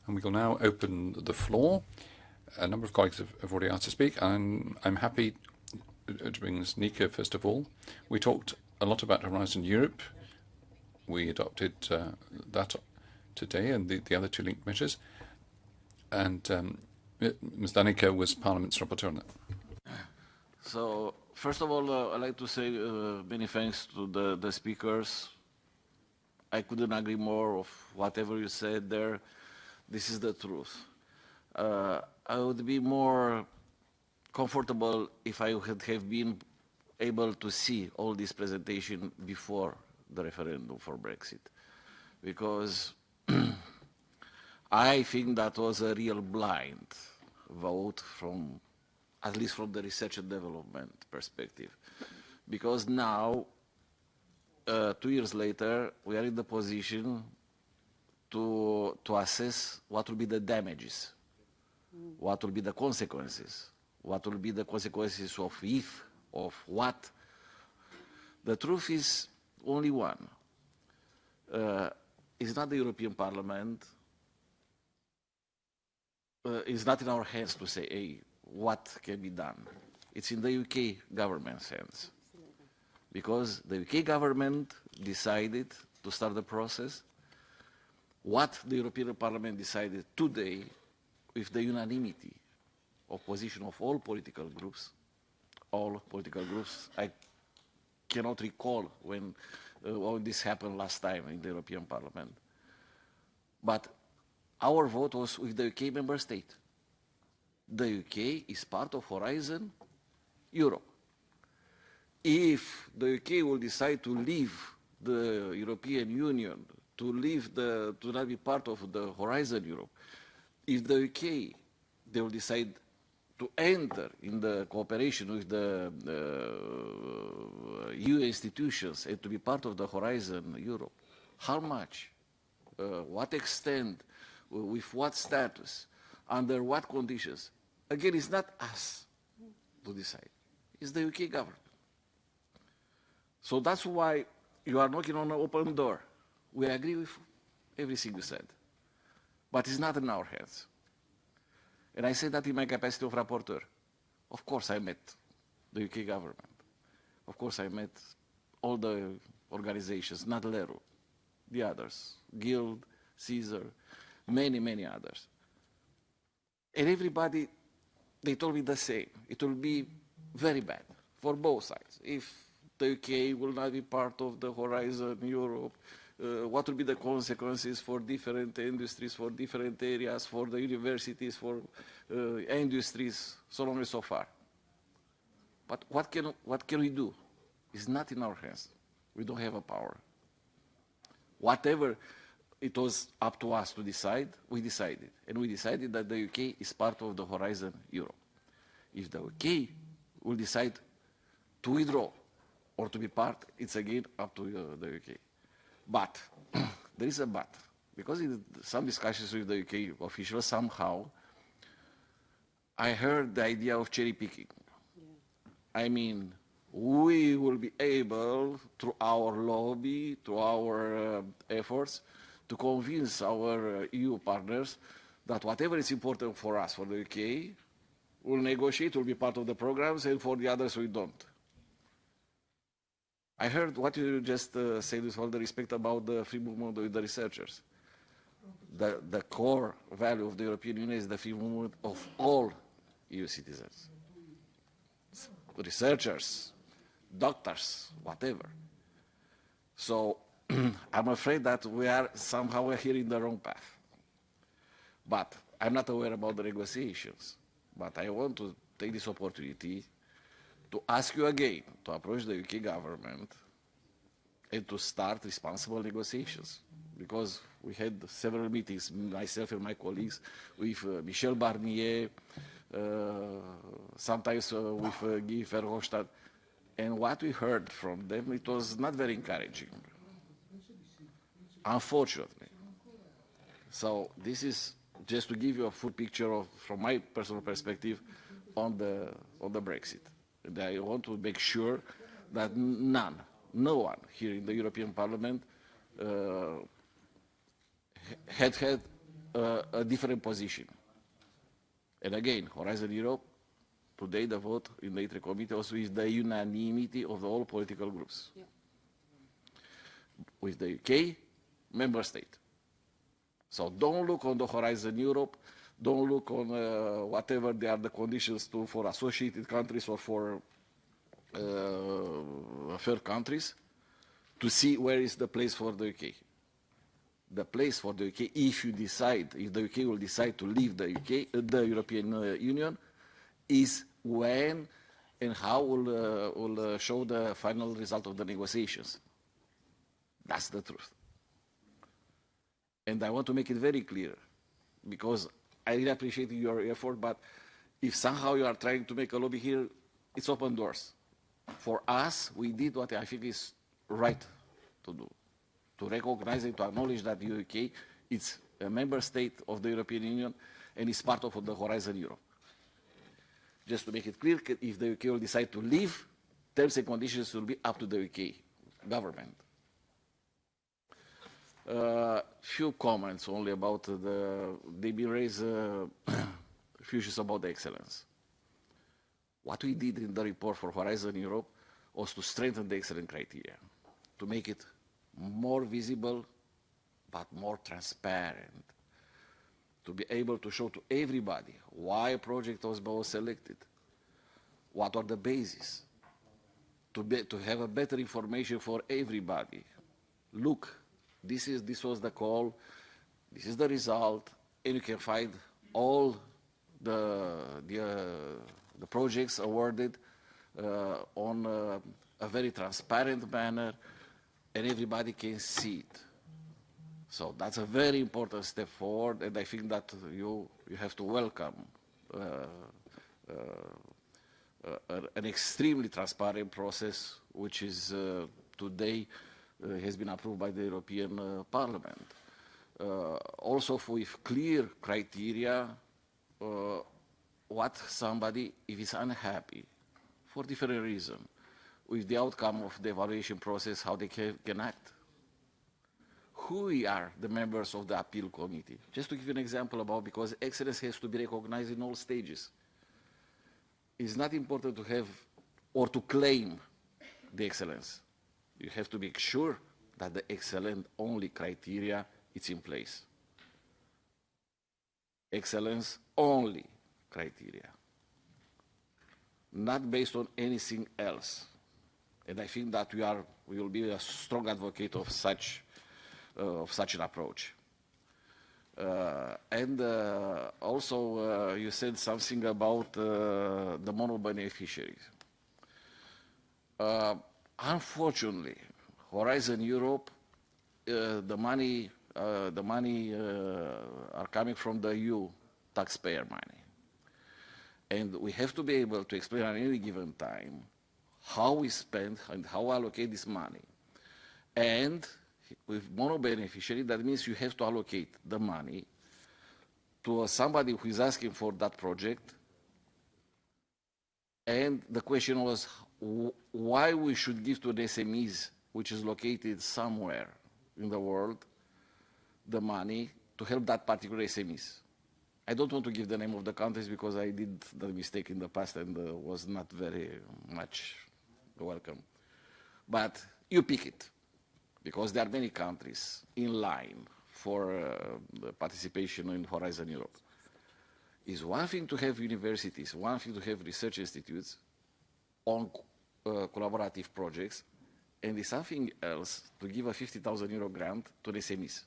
And we will now open the floor. A number of colleagues have already asked to speak, and I'm happy to bring Nika first of all. We talked a lot about Horizon Europe. We adopted that today and the other two linked measures. And Ms. Danica was Parliament's rapporteur on that. So, first of all, I'd like to say many thanks to the speakers. I couldn't agree more of whatever you said there. This is the truth. I would be more comfortable if I would have been able to see all this presentation before the referendum for Brexit, because I think that was a real blind vote from, at least from the research and development perspective. Because now, 2 years later, we are in the position to assess what will be the damages, what will be the consequences, what will be the consequences of if, of what. The truth is only one. It's not the European Parliament. It's not in our hands to say, hey, what can be done. It's in the UK government's hands. Because the UK government decided to start the process. What the European Parliament decided today, with the unanimity of position of all political groups, I cannot recall when this happened last time in the European Parliament. But our vote was with the UK member state. The UK is part of Horizon Europe. If the UK will decide to leave the European Union, to not be part of the Horizon Europe, if the UK, they will decide to enter in the cooperation with the EU institutions and to be part of the Horizon Europe, how much, what extent, with what status, under what conditions? Again, it's not us to decide. It's the UK government. So that's why you are knocking on an open door. We agree with everything you said. But it's not in our hands. And I say that in my capacity of rapporteur. Of course I met the UK government. Of course I met all the organizations, not Lero, the others, Guild, Caesar, many, many others. And everybody, they told me the same. It will be very bad for both sides. If the UK will not be part of the Horizon Europe, what will be the consequences for different industries, for different areas, for the universities, for industries, so on and so far. But what can we do? It's not in our hands. We don't have a power. Whatever it was up to us to decide, we decided. And we decided that the UK is part of the Horizon Europe. If the UK will decide to withdraw or to be part, it's again up to the UK. But, there is a but, because in some discussions with the UK officials, somehow, I heard the idea of cherry picking. Yeah. I mean, we will be able, through our lobby, through our efforts, to convince our EU partners that whatever is important for us, for the UK, we'll negotiate, will be part of the programs, and for the others we don't. I heard what you just said with all the respect about the free movement of the researchers. The core value of the European Union is the free movement of all EU citizens. Researchers, doctors, whatever. So I'm afraid that we are somehow here in the wrong path. But I'm not aware about the negotiations. But I want to take this opportunity to ask you again to approach the UK government and to start responsible negotiations. Because we had several meetings, myself and my colleagues, with Michel Barnier, sometimes with Guy Verhofstadt, and what we heard from them, it was not very encouraging, unfortunately. So this is just to give you a full picture of, from my personal perspective, on the Brexit. And I want to make sure that no one here in the European Parliament had a different position. And again, Horizon Europe, today the vote in the ITRE committee also is the unanimity of the all political groups. Yeah. With the UK, member state. So don't look on the Horizon Europe, don't look on whatever they are the conditions for associated countries or for third countries to see where is the place for the UK. The place for the UK, if the UK will decide to leave the European Union, is when and how will show the final result of the negotiations. That's the truth. And I want to make it very clear, because I really appreciate your effort, but if somehow you are trying to make a lobby here, it's open doors. For us, we did what I think is right to do, to recognize and to acknowledge that the UK is a member state of the European Union and is part of the Horizon Europe. Just to make it clear, if the UK will decide to leave, terms and conditions will be up to the UK government. Few comments only about they've been raised few issues about the excellence. What we did in the report for Horizon Europe was to strengthen the excellence criteria, to make it more visible but more transparent, to be able to show to everybody why a project was selected, what are the bases, to have a better information for everybody. Look, this was the call, this is the result, and you can find all the projects awarded on a very transparent manner, and everybody can see it. So that's a very important step forward, and I think that you have to welcome an extremely transparent process, which is today has been approved by the European Parliament. Also with clear criteria, what somebody, if he's unhappy, for different reasons, with the outcome of the evaluation process, how they can act. Who are the members of the appeal committee? Just to give you an example about, because excellence has to be recognized in all stages. It's not important to have or to claim the excellence. You have to make sure that the excellent only criteria is in place. Excellence only criteria. Not based on anything else. And I think that we will be a strong advocate of such an approach. And also, you said something about the mono beneficiaries. Unfortunately, Horizon Europe, the money are coming from the EU taxpayer money. And we have to be able to explain at any given time how we spend and how we allocate this money. And with mono beneficiary, that means you have to allocate the money to somebody who is asking for that project. And the question was why we should give to the SMEs, which is located somewhere in the world, the money to help that particular SMEs. I don't want to give the name of the countries because I did the mistake in the past and was not very much welcome. But you pick it, because there are many countries in line for the participation in Horizon Europe. It's one thing to have universities, one thing to have research institutes on collaborative projects, and it's something else to give a €50,000 grant to the SMEs.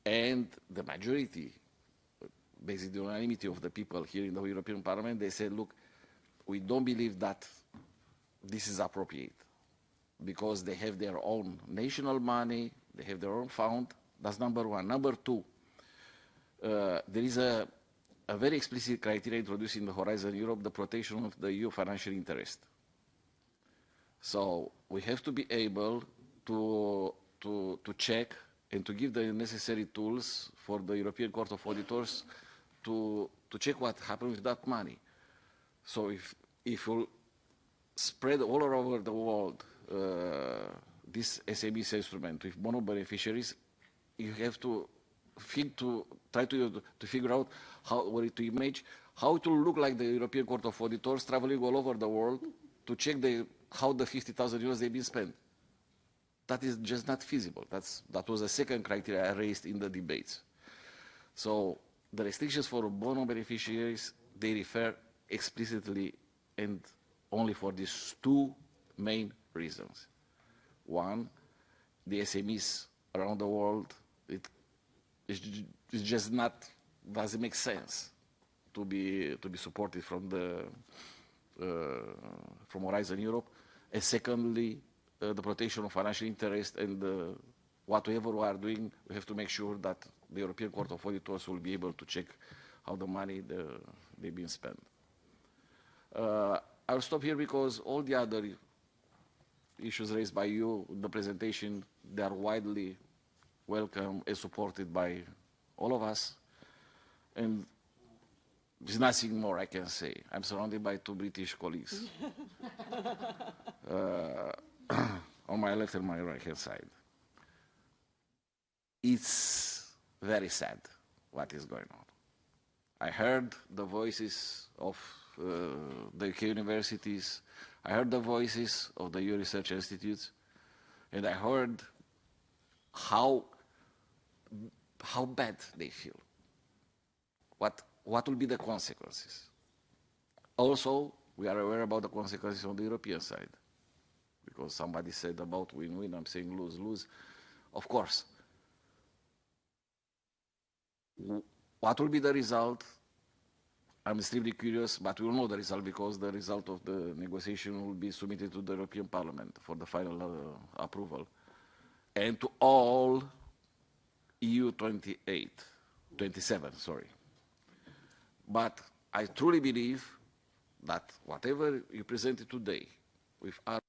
And the majority, basically the unanimity of the people here in the European Parliament, they said, look, we don't believe that this is appropriate because they have their own national money, they have their own fund. That's number one. Number two, there is a very explicit criteria introduced in the Horizon Europe, the protection of the EU financial interest. So we have to be able to check and to give the necessary tools for the European Court of Auditors to check what happened with that money. So if we spread all over the world this SMEs instrument with mono beneficiaries, you have to try to figure out how to image how it will look like the European Court of Auditors traveling all over the world to check how the €50,000 they've been spent. That is just not feasible. That was a second criteria I raised in the debates. So the restrictions for mono beneficiaries, they refer explicitly and only for these two main reasons. One, the SMEs around the world, it's just doesn't make sense to be supported from Horizon Europe. And secondly, the protection of financial interest and whatever we are doing, we have to make sure that the European Court of Auditors will be able to check how the money they've been spent. I'll stop here because all the other issues raised by you in the presentation, they are widely welcome and supported by all of us. And there's nothing more I can say. I'm surrounded by two British colleagues on my left and my right-hand side. It's very sad what is going on. I heard the voices of the UK universities, I heard the voices of the EU research institutes, and I heard how bad they feel. What will be the consequences? Also, we are aware about the consequences on the European side, because somebody said about win-win, I'm saying lose-lose. Of course. What will be the result? I'm extremely curious, but we will know the result because the result of the negotiation will be submitted to the European Parliament for the final approval. And to all EU 27, sorry. But I truly believe that whatever you presented today with our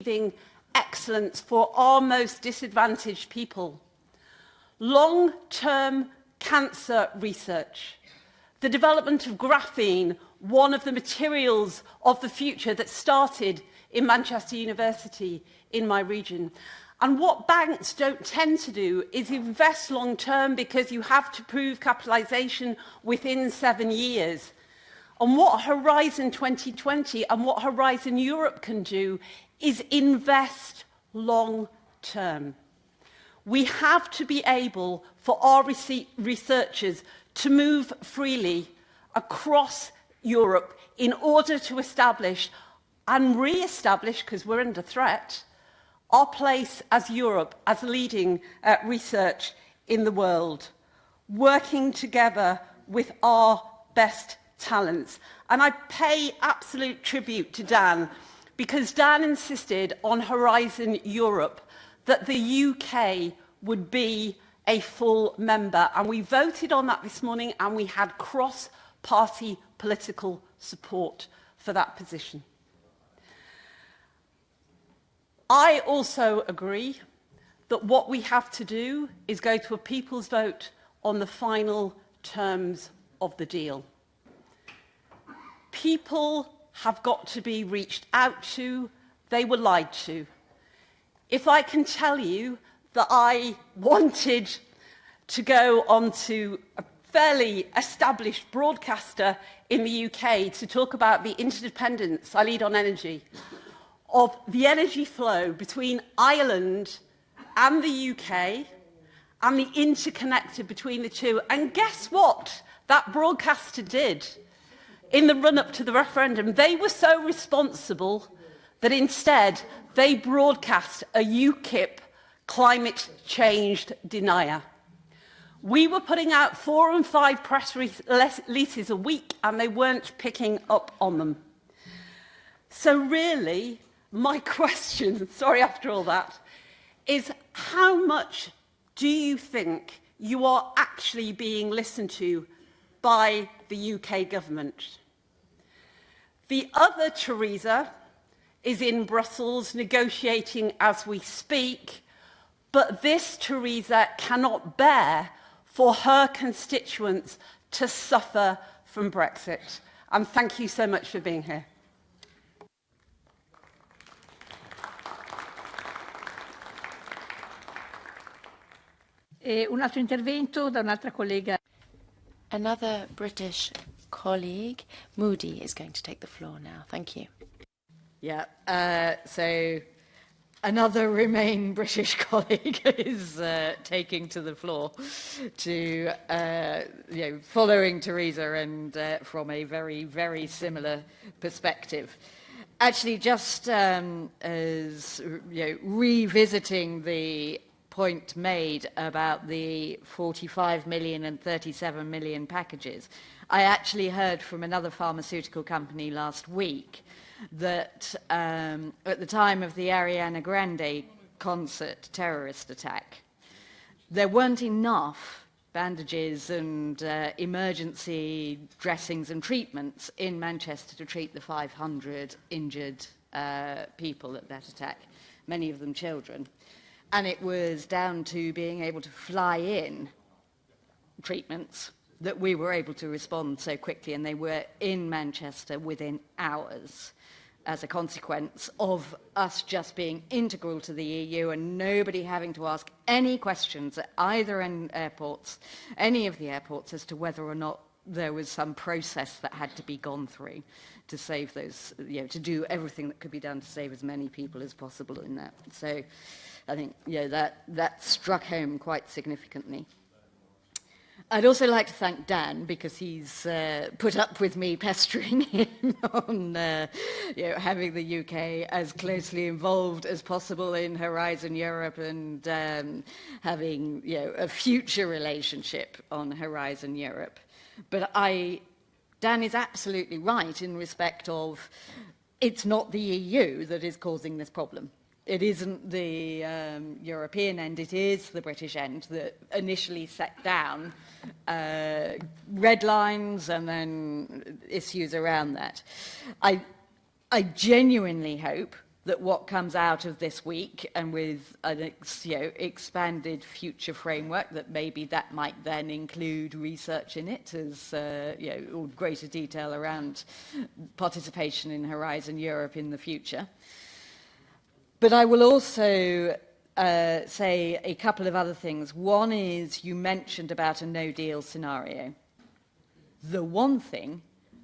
achieving excellence for our most disadvantaged people. Long-term cancer research, the development of graphene, one of the materials of the future that started in Manchester University in my region. And what banks don't tend to do is invest long-term because you have to prove capitalisation within 7 years. And what Horizon 2020 and what Horizon Europe can do is invest long-term. We have to be able for our researchers to move freely across Europe in order to establish and re-establish, because we're under threat, our place as Europe, as leading research in the world, working together with our best talents. And I pay absolute tribute to Dan, because Dan insisted on Horizon Europe that the UK would be a full member. And we voted on that this morning, and we had cross-party political support for that position. I also agree that what we have to do is go to a people's vote on the final terms of the deal. People have got to be reached out to. They were lied to. If I can tell you that I wanted to go on to a fairly established broadcaster in the UK to talk about the interdependence, I lead on energy, of the energy flow between Ireland and the UK and the interconnected between the two. And guess what that broadcaster did in the run-up to the referendum? They were so responsible that instead they broadcast a UKIP climate change denier. We were putting out 4 and 5 press releases a week, and they weren't picking up on them. So really, my question, sorry after all that, is how much do you think you are actually being listened to by the UK government? The other Theresa is in Brussels negotiating as we speak, but this Theresa cannot bear for her constituents to suffer from Brexit. And thank you so much for being here. Un altro intervento da un'altra collega. Another British colleague, Moody, is going to take the floor now. Thank you. Yeah, so another Remain British colleague is taking to the floor to, following Theresa and from a very, very similar perspective. Actually, just as revisiting the point made about the 45 million and 37 million packages, I actually heard from another pharmaceutical company last week that at the time of the Ariana Grande concert terrorist attack, there weren't enough bandages and emergency dressings and treatments in Manchester to treat the 500 injured people at that attack, many of them children. And it was down to being able to fly in treatments that we were able to respond so quickly, and they were in Manchester within hours as a consequence of us just being integral to the EU and nobody having to ask any questions at either airports, any of the airports, as to whether or not there was some process that had to be gone through to save those, to do everything that could be done to save as many people as possible in that. So I think that struck home quite significantly. I'd also like to thank Dan, because he's put up with me pestering him on having the UK as closely involved as possible in Horizon Europe and having a future relationship on Horizon Europe. But Dan is absolutely right in respect of it's not the EU that is causing this problem. It isn't the European end, it is the British end that initially set down red lines and then issues around that. I genuinely hope that what comes out of this week, and with an expanded future framework, that maybe that might then include research in it as or greater detail around participation in Horizon Europe in the future. But I will also say a couple of other things. One is, you mentioned about a no-deal scenario. The one thing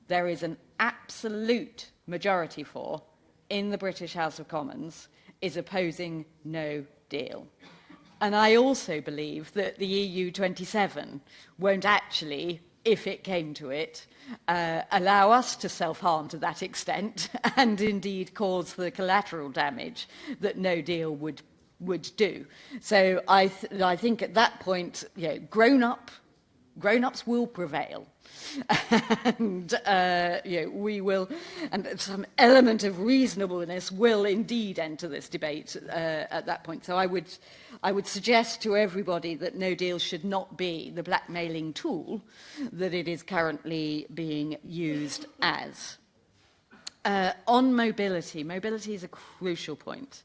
there is an absolute majority for in the British House of Commons is opposing no deal. And I also believe that the EU 27 won't actually, if it came to it, allow us to self-harm to that extent and indeed cause the collateral damage that no deal would do. So I think at that point, grown-ups will prevail. And we will, and some element of reasonableness will indeed enter this debate at that point. So I would suggest to everybody that no deal should not be the blackmailing tool that it is currently being used as. On mobility, mobility is a crucial point.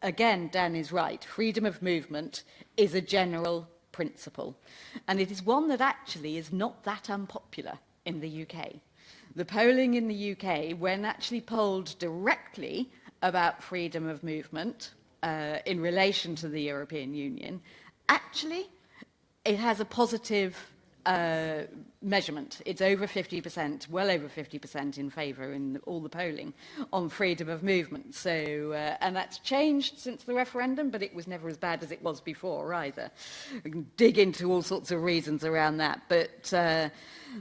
Again, Dan is right. Freedom of movement is a general principle, and it is one that actually is not that unpopular in the UK. The polling in the UK, when actually polled directly about freedom of movement in relation to the European Union, actually it has a positive measurement. It's over 50%, well over 50% in favour in all the polling on freedom of movement. So, and that's changed since the referendum, but it was never as bad as it was before either. We can dig into all sorts of reasons around that, but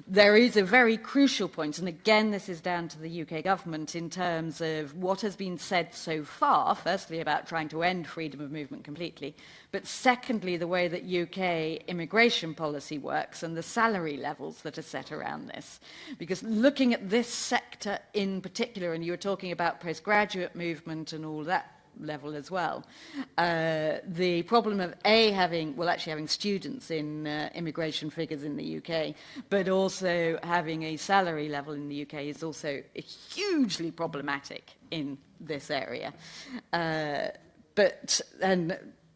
there is a very crucial point, and again this is down to the UK government in terms of what has been said so far, firstly about trying to end freedom of movement completely, but secondly the way that UK immigration policy works and the salary levels that are set around this. Because looking at this sector in particular, and you were talking about postgraduate movement and all that level as well, the problem of having students in immigration figures in the UK, but also having a salary level in the UK is also hugely problematic in this area.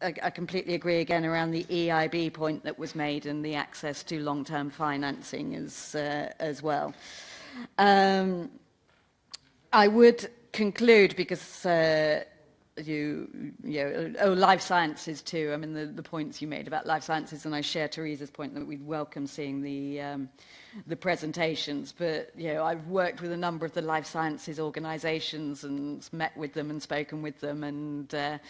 I completely agree again around the EIB point that was made and the access to long-term financing as well. I would conclude because life sciences too. I mean, the points you made about life sciences, and I share Teresa's point that we'd welcome seeing the presentations. But I've worked with a number of the life sciences organisations and met with them and spoken with them, and it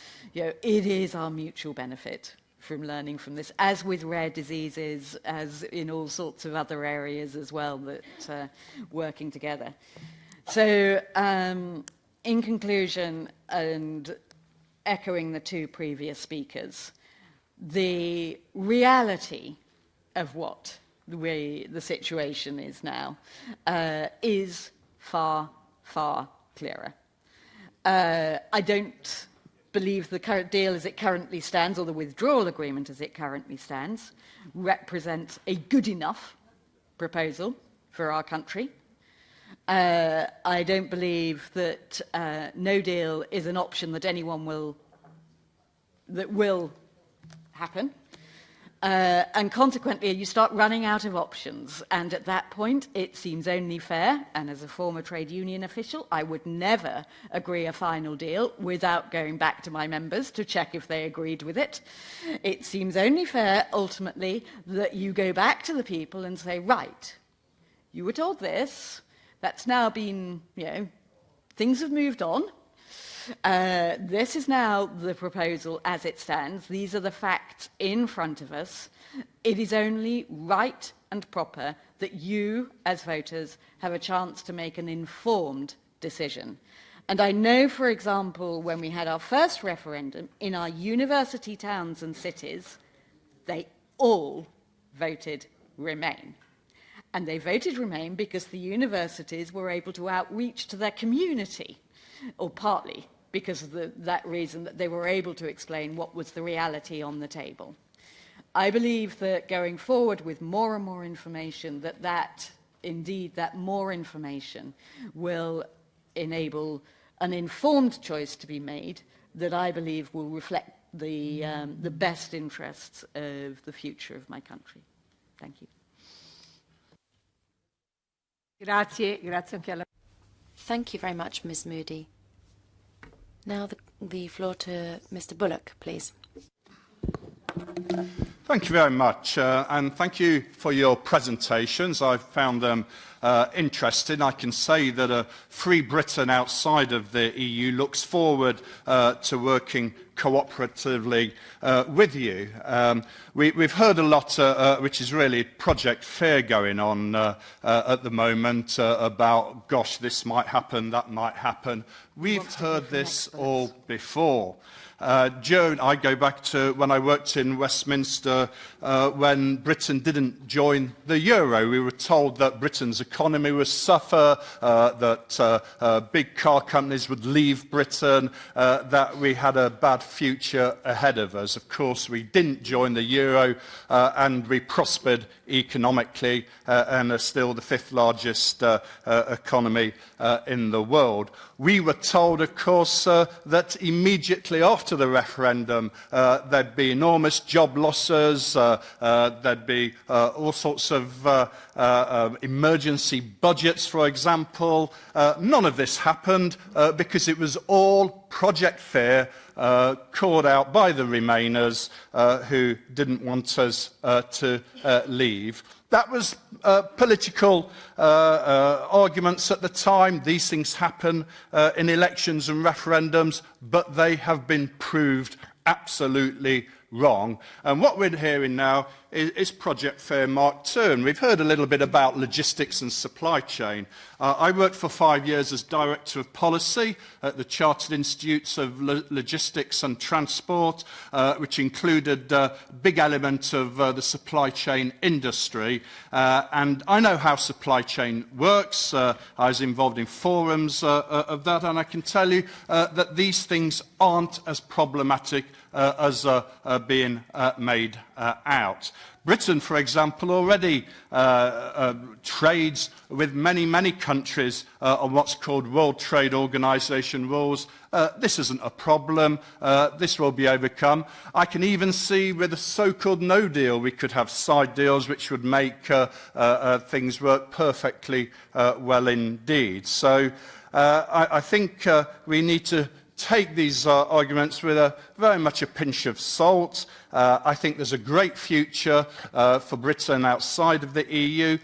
is our mutual benefit from learning from this, as with rare diseases, as in all sorts of other areas as well, that working together. So. In conclusion, and echoing the two previous speakers, the reality of what the situation is now is far, far clearer. I don't believe the current deal as it currently stands, or the withdrawal agreement as it currently stands, represents a good enough proposal for our country. I don't believe that no deal is an option that will happen. And consequently, you start running out of options. And at that point, it seems only fair, and as a former trade union official, I would never agree a final deal without going back to my members to check if they agreed with it. It seems only fair, ultimately, that you go back to the people and say, right, you were told this. That's now been, things have moved on. This is now the proposal as it stands. These are the facts in front of us. It is only right and proper that you, as voters, have a chance to make an informed decision. And I know, for example, when we had our first referendum in our university towns and cities, they all voted Remain. And they voted Remain because the universities were able to outreach to their community, or partly because of that reason, that they were able to explain what was the reality on the table. I believe that going forward with more and more information, that more information will enable an informed choice to be made that I believe will reflect the best interests of the future of my country. Thank you. Grazie, grazie anche alla... Thank you very much, Ms. Moody. Now the floor to Mr. Bullock, please. Thank you very much, and thank you for your presentations. I've found them interesting. I can say that a free Britain outside of the EU looks forward to working cooperatively with you. We've heard a lot, which is really Project Fear going on at the moment about, gosh, this might happen, that might happen. We've heard this all before. Joan, I go back to when I worked in Westminster when Britain didn't join the euro. We were told that Britain's economy would suffer, that big car companies would leave Britain, that we had a bad future ahead of us. Of course, we didn't join the euro and we prospered economically and are still the fifth largest economy in the world. We were told, of course, that immediately after the referendum there'd be enormous job losses, there'd be all sorts of emergency budgets, for example. None of this happened because it was all Project Fear called out by the Remainers who didn't want us to leave. That was political arguments at the time. These things happen in elections and referendums, but they have been proved absolutely wrong. And what we're hearing now is Project Fair Mark II. And we've heard a little bit about logistics and supply chain. I worked for 5 years as Director of Policy at the Chartered Institutes of Logistics and Transport, which included a big element of the supply chain industry. And I know how supply chain works. I was involved in forums of that, and I can tell you that these things aren't as problematic as being made out. Britain, for example, already trades with many, many countries on what's called World Trade Organization rules. This isn't a problem. This will be overcome. I can even see with a so-called no deal, we could have side deals which would make things work perfectly well indeed. So I think we need to take these arguments with very much a pinch of salt. I think there's a great future for Britain outside of the EU,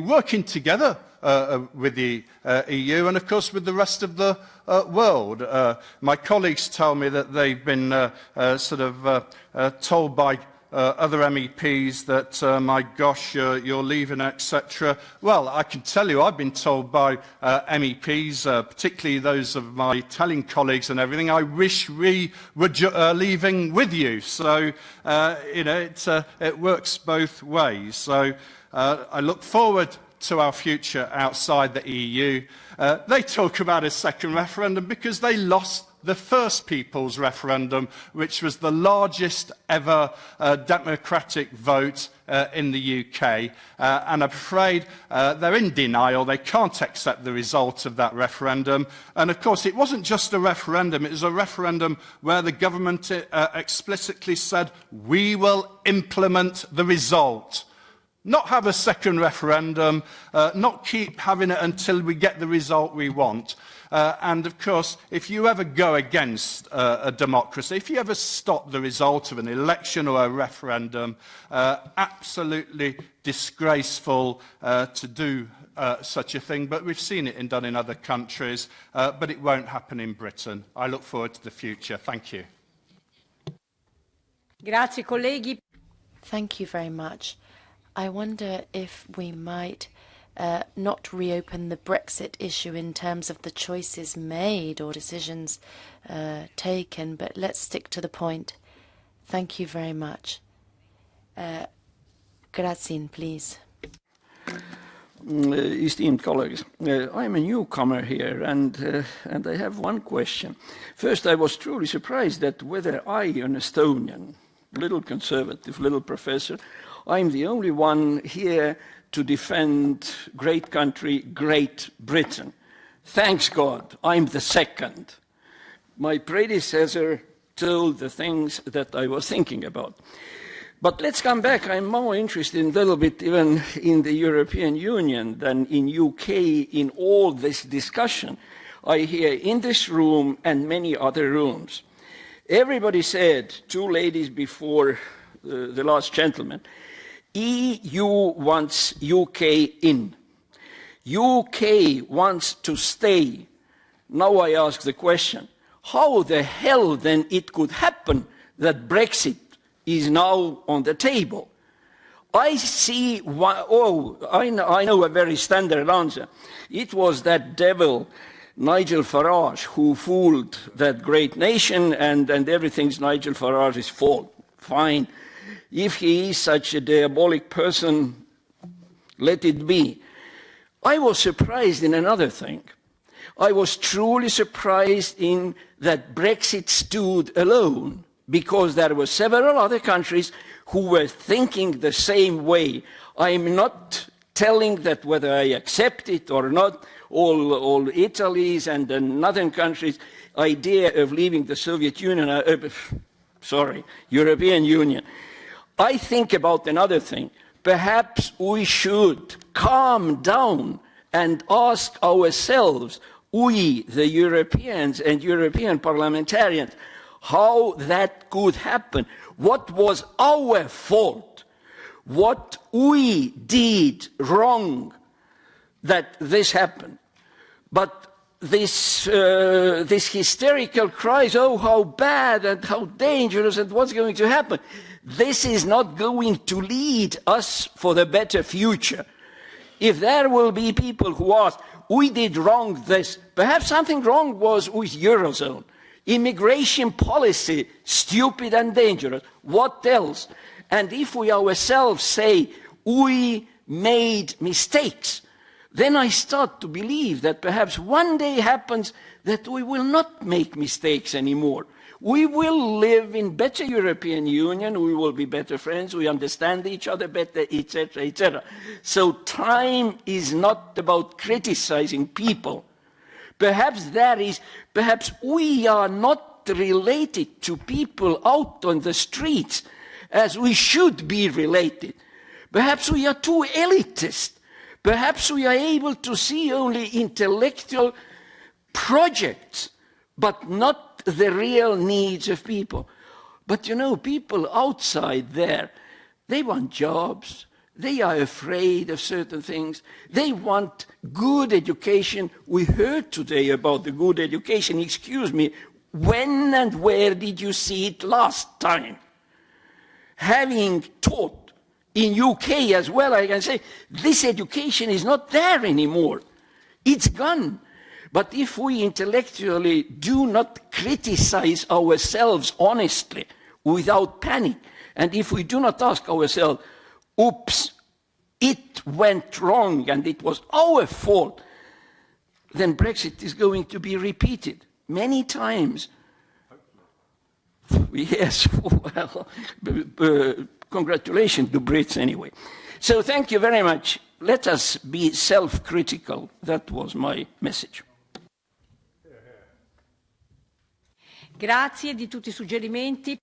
working together with the EU and, of course, with the rest of the world. My colleagues tell me that they've been told by other MEPs that, my gosh, you're leaving, etc. Well, I can tell you I've been told by MEPs, particularly those of my Italian colleagues and everything, I wish we were leaving with you. So, it works both ways. So I look forward to our future outside the EU. They talk about a second referendum because they lost the first people's referendum, which was the largest ever democratic vote in the UK. And I'm afraid they're in denial. They can't accept the result of that referendum. And of course, it wasn't just a referendum. It was a referendum where the government explicitly said, we will implement the result. Not have a second referendum, not keep having it until we get the result we want. And of course, if you ever go against a democracy, if you ever stop the result of an election or a referendum, absolutely disgraceful to do such a thing. But we've seen it done in other countries, but it won't happen in Britain. I look forward to the future. Thank you. Grazie, colleghi. Thank you very much. I wonder if we might not reopen the Brexit issue in terms of the choices made or decisions taken, but let's stick to the point. Thank you very much. Grazien, please. Esteemed colleagues, I'm a newcomer here, and I have one question. First, I was truly surprised that whether I, an Estonian, little conservative, little professor, I'm the only one here to defend great country, Great Britain. Thanks God, I'm the second. My predecessor told the things that I was thinking about. But let's come back. I'm more interested in a little bit even in the European Union than in UK in all this discussion I hear in this room and many other rooms. Everybody said, two ladies before the last gentleman, EU wants UK in. UK wants to stay. Now I ask the question, how the hell then it could happen that Brexit is now on the table? I see, I know a very standard answer. It was that devil, Nigel Farage, who fooled that great nation, and everything's Nigel Farage's fault. Fine. If he is such a diabolic person, let it be. I was surprised in another thing. I was truly surprised in that Brexit stood alone, because there were several other countries who were thinking the same way. I'm not telling that whether I accept it or not, all Italy's and the northern countries' idea of leaving the Soviet Union, European Union. I think about another thing. Perhaps we should calm down and ask ourselves, we, the Europeans and European parliamentarians, how that could happen. What was our fault? What we did wrong that this happened? But this hysterical cries, oh, how bad and how dangerous and what's going to happen, this is not going to lead us for the better future. If there will be people who ask, we did wrong this, perhaps something wrong was with Eurozone. Immigration policy, stupid and dangerous. What else? And if we ourselves say we made mistakes, then I start to believe that perhaps one day happens that we will not make mistakes anymore. We will live in better European Union, we will be better friends, we understand each other better, etc., etc. So time is not about criticizing people. Perhaps we are not related to people out on the streets as we should be related. Perhaps we are too elitist. Perhaps we are able to see only intellectual projects, but not the real needs of people. But you know, people outside there, they want jobs. They are afraid of certain things. They want good education. We heard today about the good education. Excuse me, when and where did you see it last time? Having taught in UK as well, I can say, this education is not there anymore. It's gone. But if we intellectually do not criticize ourselves honestly, without panic, and if we do not ask ourselves, oops, it went wrong and it was our fault, then Brexit is going to be repeated many times. Yes, well, congratulations to Brits anyway. So thank you very much. Let us be self-critical. That was my message. Grazie di tutti I suggerimenti.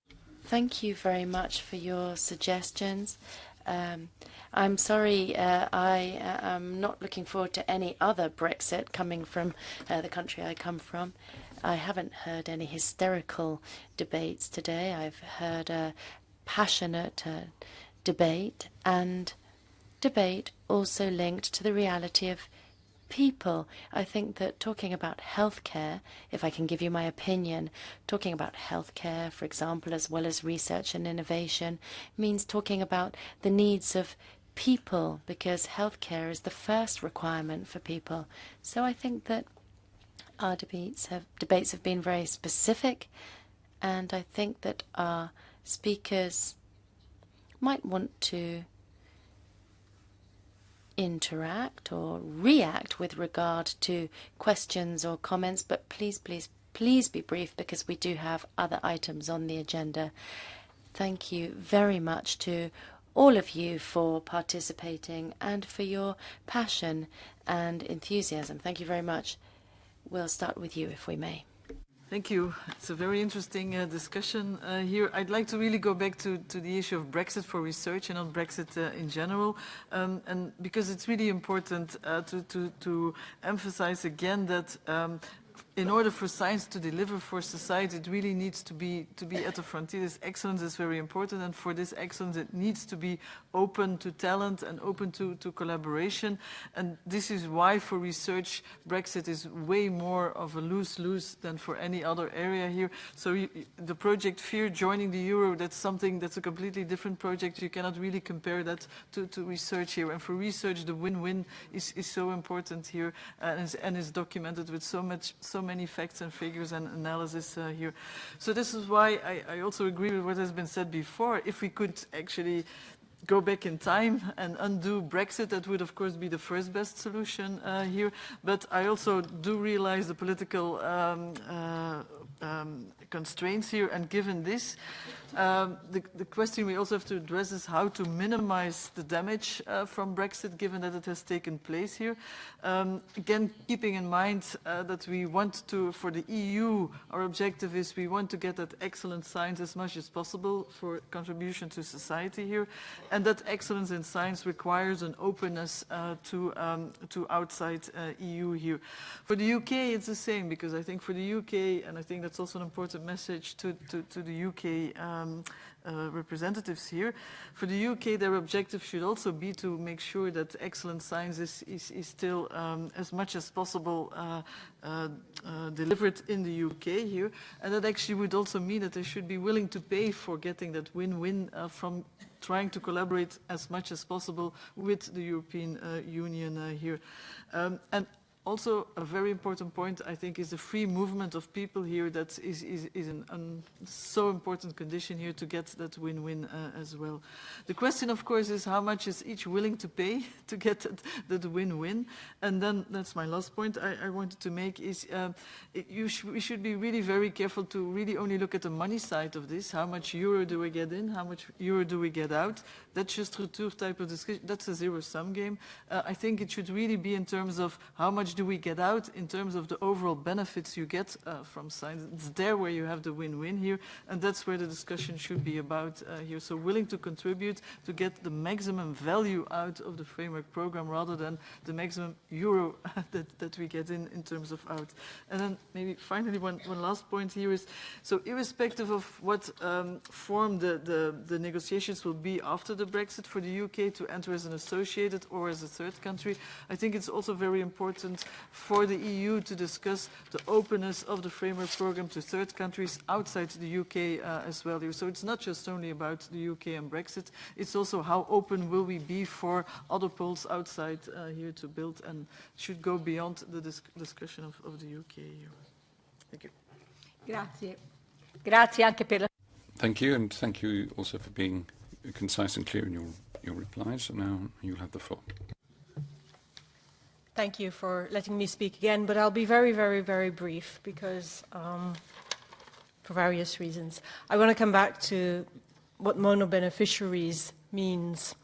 Thank you very much for your suggestions. I'm sorry, I am not looking forward to any other Brexit coming from the country I come from. I haven't heard any hysterical debates today. I've heard a passionate debate, and debate also linked to the reality of people. I think that talking about healthcare, if I can give you my opinion, talking about healthcare, for example, as well as research and innovation, means talking about the needs of people, because healthcare is the first requirement for people. So I think that our debates have been very specific, and I think that our speakers might want to interact or react with regard to questions or comments, but please be brief, because we do have other items on the agenda. Thank you very much to all of you for participating and for your passion and enthusiasm. Thank you very much. we'll start with you, if we may. Thank you. It's a very interesting discussion here. I'd like to really go back to the issue of Brexit for research and on Brexit in general, and because it's really important to emphasize again that in order for science to deliver for society, it really needs to be at the frontier. This excellence is very important, and for this excellence, it needs to be open to talent and open to collaboration. And this is why, for research, Brexit is way more of a lose-lose than for any other area here. So the project FEAR, joining the euro, that's a completely different project. You cannot really compare that to research here. And for research, the win-win is so important here, and is documented with so many facts and figures and analysis here. So this is why I also agree with what has been said before. If we could actually go back in time and undo Brexit, that would of course be the first best solution here. But I also do realize the political constraints here, and given this, the question we also have to address is how to minimize the damage from Brexit, given that it has taken place here. Again, keeping in mind that we want to, for the EU, our objective is we want to get that excellent science as much as possible for contribution to society here, and that excellence in science requires an openness to outside EU here. For the UK, it's the same, because I think for the UK, and I think that's also an important message to the UK representatives here. For the UK, their objective should also be to make sure that excellent science is still as much as possible delivered in the UK here. And that actually would also mean that they should be willing to pay for getting that win-win from trying to collaborate as much as possible with the European Union here. And also, a very important point, I think, is the free movement of people here. That is so important condition here to get that win-win as well. The question, of course, is how much is each willing to pay to get that win-win? And then, that's my last point I wanted to make, is we should be really very careful to really only look at the money side of this. How much euro do we get in? How much euro do we get out? That's just retour type of discussion. That's a zero-sum game. I think it should really be in terms of how much do we get out in terms of the overall benefits you get from science. It's there where you have the win-win here, and that's where the discussion should be about here. So willing to contribute to get the maximum value out of the framework program rather than the maximum euro that we get in terms of out. And then maybe finally one last point here is, so irrespective of what form the negotiations will be after the Brexit for the UK to enter as an associated or as a third country, I think it's also very important for the EU to discuss the openness of the framework program to third countries outside the UK as well here. So it's not just only about the UK and Brexit, it's also how open will we be for other poles outside here to build, and should go beyond the discussion of the UK here. Thank you. Grazie. Grazie anche per la... Thank you, and thank you also for being concise and clear in your replies. And now you'll have the floor. Thank you for letting me speak again, but I'll be very, very, very brief because, for various reasons. I want to come back to what mono-beneficiaries means.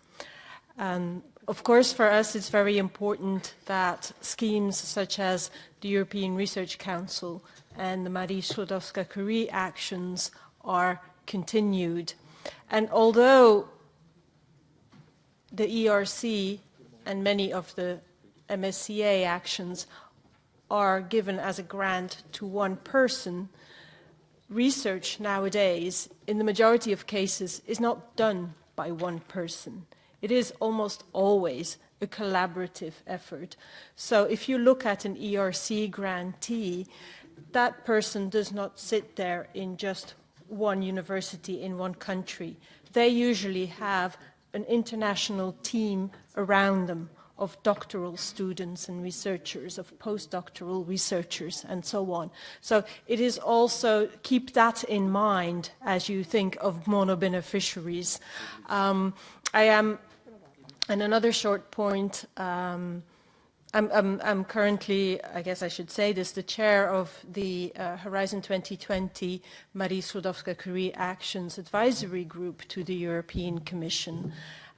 Of course, for us, it's very important that schemes such as the European Research Council and the Marie Sklodowska-Curie actions are continued. And although the ERC and many of the MSCA actions are given as a grant to one person, research nowadays, in the majority of cases, is not done by one person. It is almost always a collaborative effort. So if you look at an ERC grantee, that person does not sit there in just one university in one country. They usually have an international team around them of doctoral students and researchers, of postdoctoral researchers, and so on. So it is also, keep that in mind as you think of mono-beneficiaries. And another short point, I'm currently, I guess I should say this, the chair of the Horizon 2020 Marie Sklodowska-Curie Actions Advisory Group to the European Commission.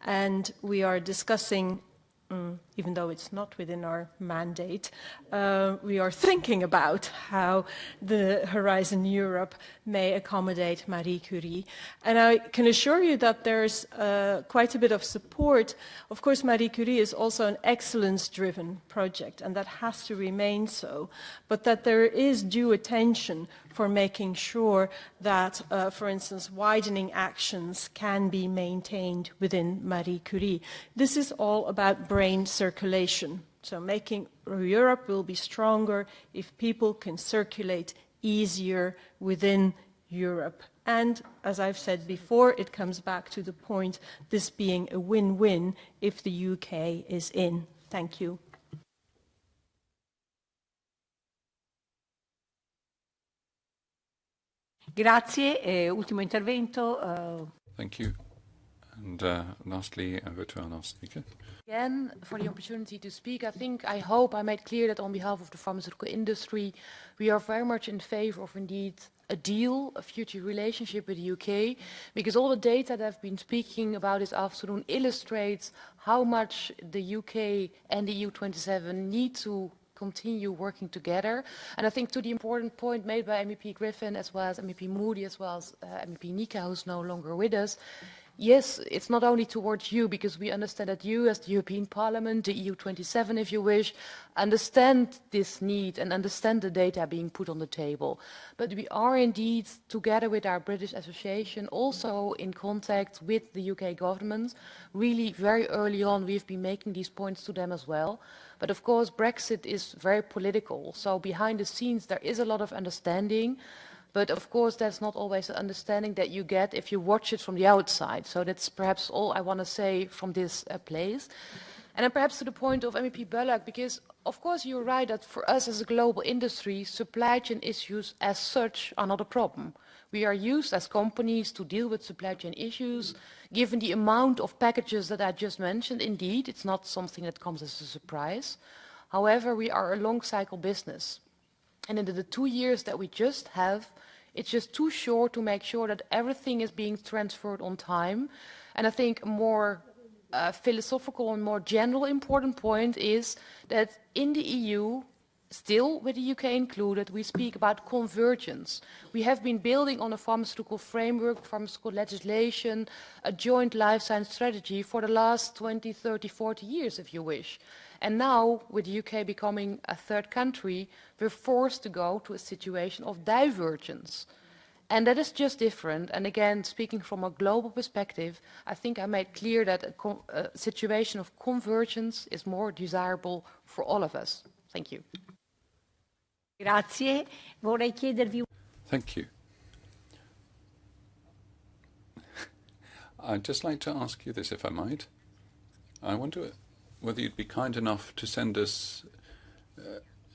And we are discussing even though it's not within our mandate, we are thinking about how the Horizon Europe may accommodate Marie Curie. And I can assure you that there's quite a bit of support. Of course, Marie Curie is also an excellence-driven project, and that has to remain so, but that there is due attention for making sure that, for instance, widening actions can be maintained within Marie Curie. This is all about brain circulation. So making Europe will be stronger if people can circulate easier within Europe. And as I've said before, it comes back to the point, this being a win-win if the UK is in. Thank you. Grazie. Ultimo intervento. Thank you. And lastly, over to our last speaker. Again, for the opportunity to speak. I hope I made clear that on behalf of the pharmaceutical industry, we are very much in favor of indeed a deal, a future relationship with the UK, because all the data that I've been speaking about this afternoon illustrates how much the UK and the EU27 need to continue working together. And I think to the important point made by MEP Griffin as well as MEP Moody as well as MEP Nika, who's no longer with us, yes, it's not only towards you, because we understand that you as the European Parliament, the EU27 if you wish, understand this need and understand the data being put on the table. But we are indeed, together with our British Association, also in contact with the UK government. Really, very early on, we've been making these points to them as well. But of course, Brexit is very political. So behind the scenes, there is a lot of understanding. But of course, that's not always the understanding that you get if you watch it from the outside. So that's perhaps all I want to say from this place. And then perhaps to the point of MEP Bullock, because of course you're right that for us as a global industry, supply chain issues as such are not a problem. We are used as companies to deal with supply chain issues. Given the amount of packages that I just mentioned, indeed, it's not something that comes as a surprise. However, we are a long cycle business. And in the 2 years that we just have, it's just too short to make sure that everything is being transferred on time. And I think a more philosophical and more general important point is that in the EU, still with the UK included, we speak about convergence. We have been building on a pharmaceutical framework, pharmaceutical legislation, a joint life science strategy for the last 20, 30, 40 years, if you wish. And now, with the UK becoming a third country, we're forced to go to a situation of divergence. And that is just different. And again, speaking from a global perspective, I think I made clear that a situation of convergence is more desirable for all of us. Thank you. Grazie. Vorrei chiedervi... Thank you. I'd just like to ask you this, if I might. I wonder whether you'd be kind enough to send us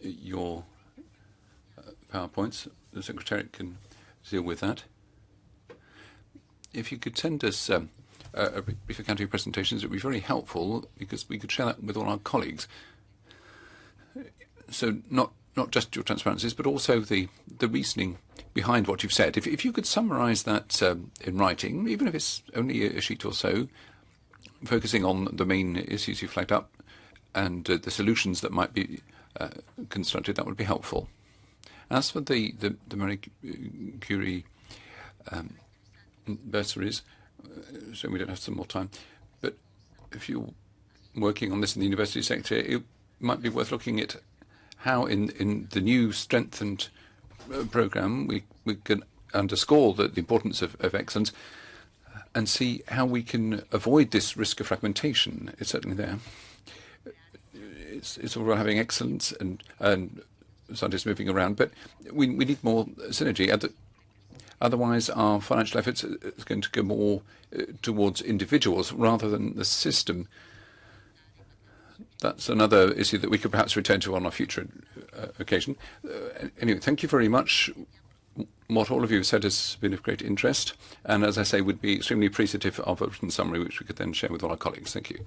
your PowerPoints. The Secretariat can deal with that. If you could send us a brief account of your presentations, it would be very helpful, because we could share that with all our colleagues. So not just your transparencies, but also the reasoning behind what you've said. If you could summarise that in writing, even if it's only a sheet or so, focusing on the main issues you flagged up and the solutions that might be constructed, that would be helpful. As for the Marie Curie bursaries, so we don't have some more time, but if you're working on this in the university sector, it might be worth looking at how in the new strengthened programme we can underscore the importance of excellence and see how we can avoid this risk of fragmentation. It's certainly there. It's all about having excellence and scientists moving around, but we need more synergy. Otherwise, our financial efforts is going to go more towards individuals rather than the system. That's another issue that we could perhaps return to on a future occasion. Anyway, thank you very much. What all of you have said has been of great interest, and as I say, would be extremely appreciative of a written summary which we could then share with all our colleagues. Thank you.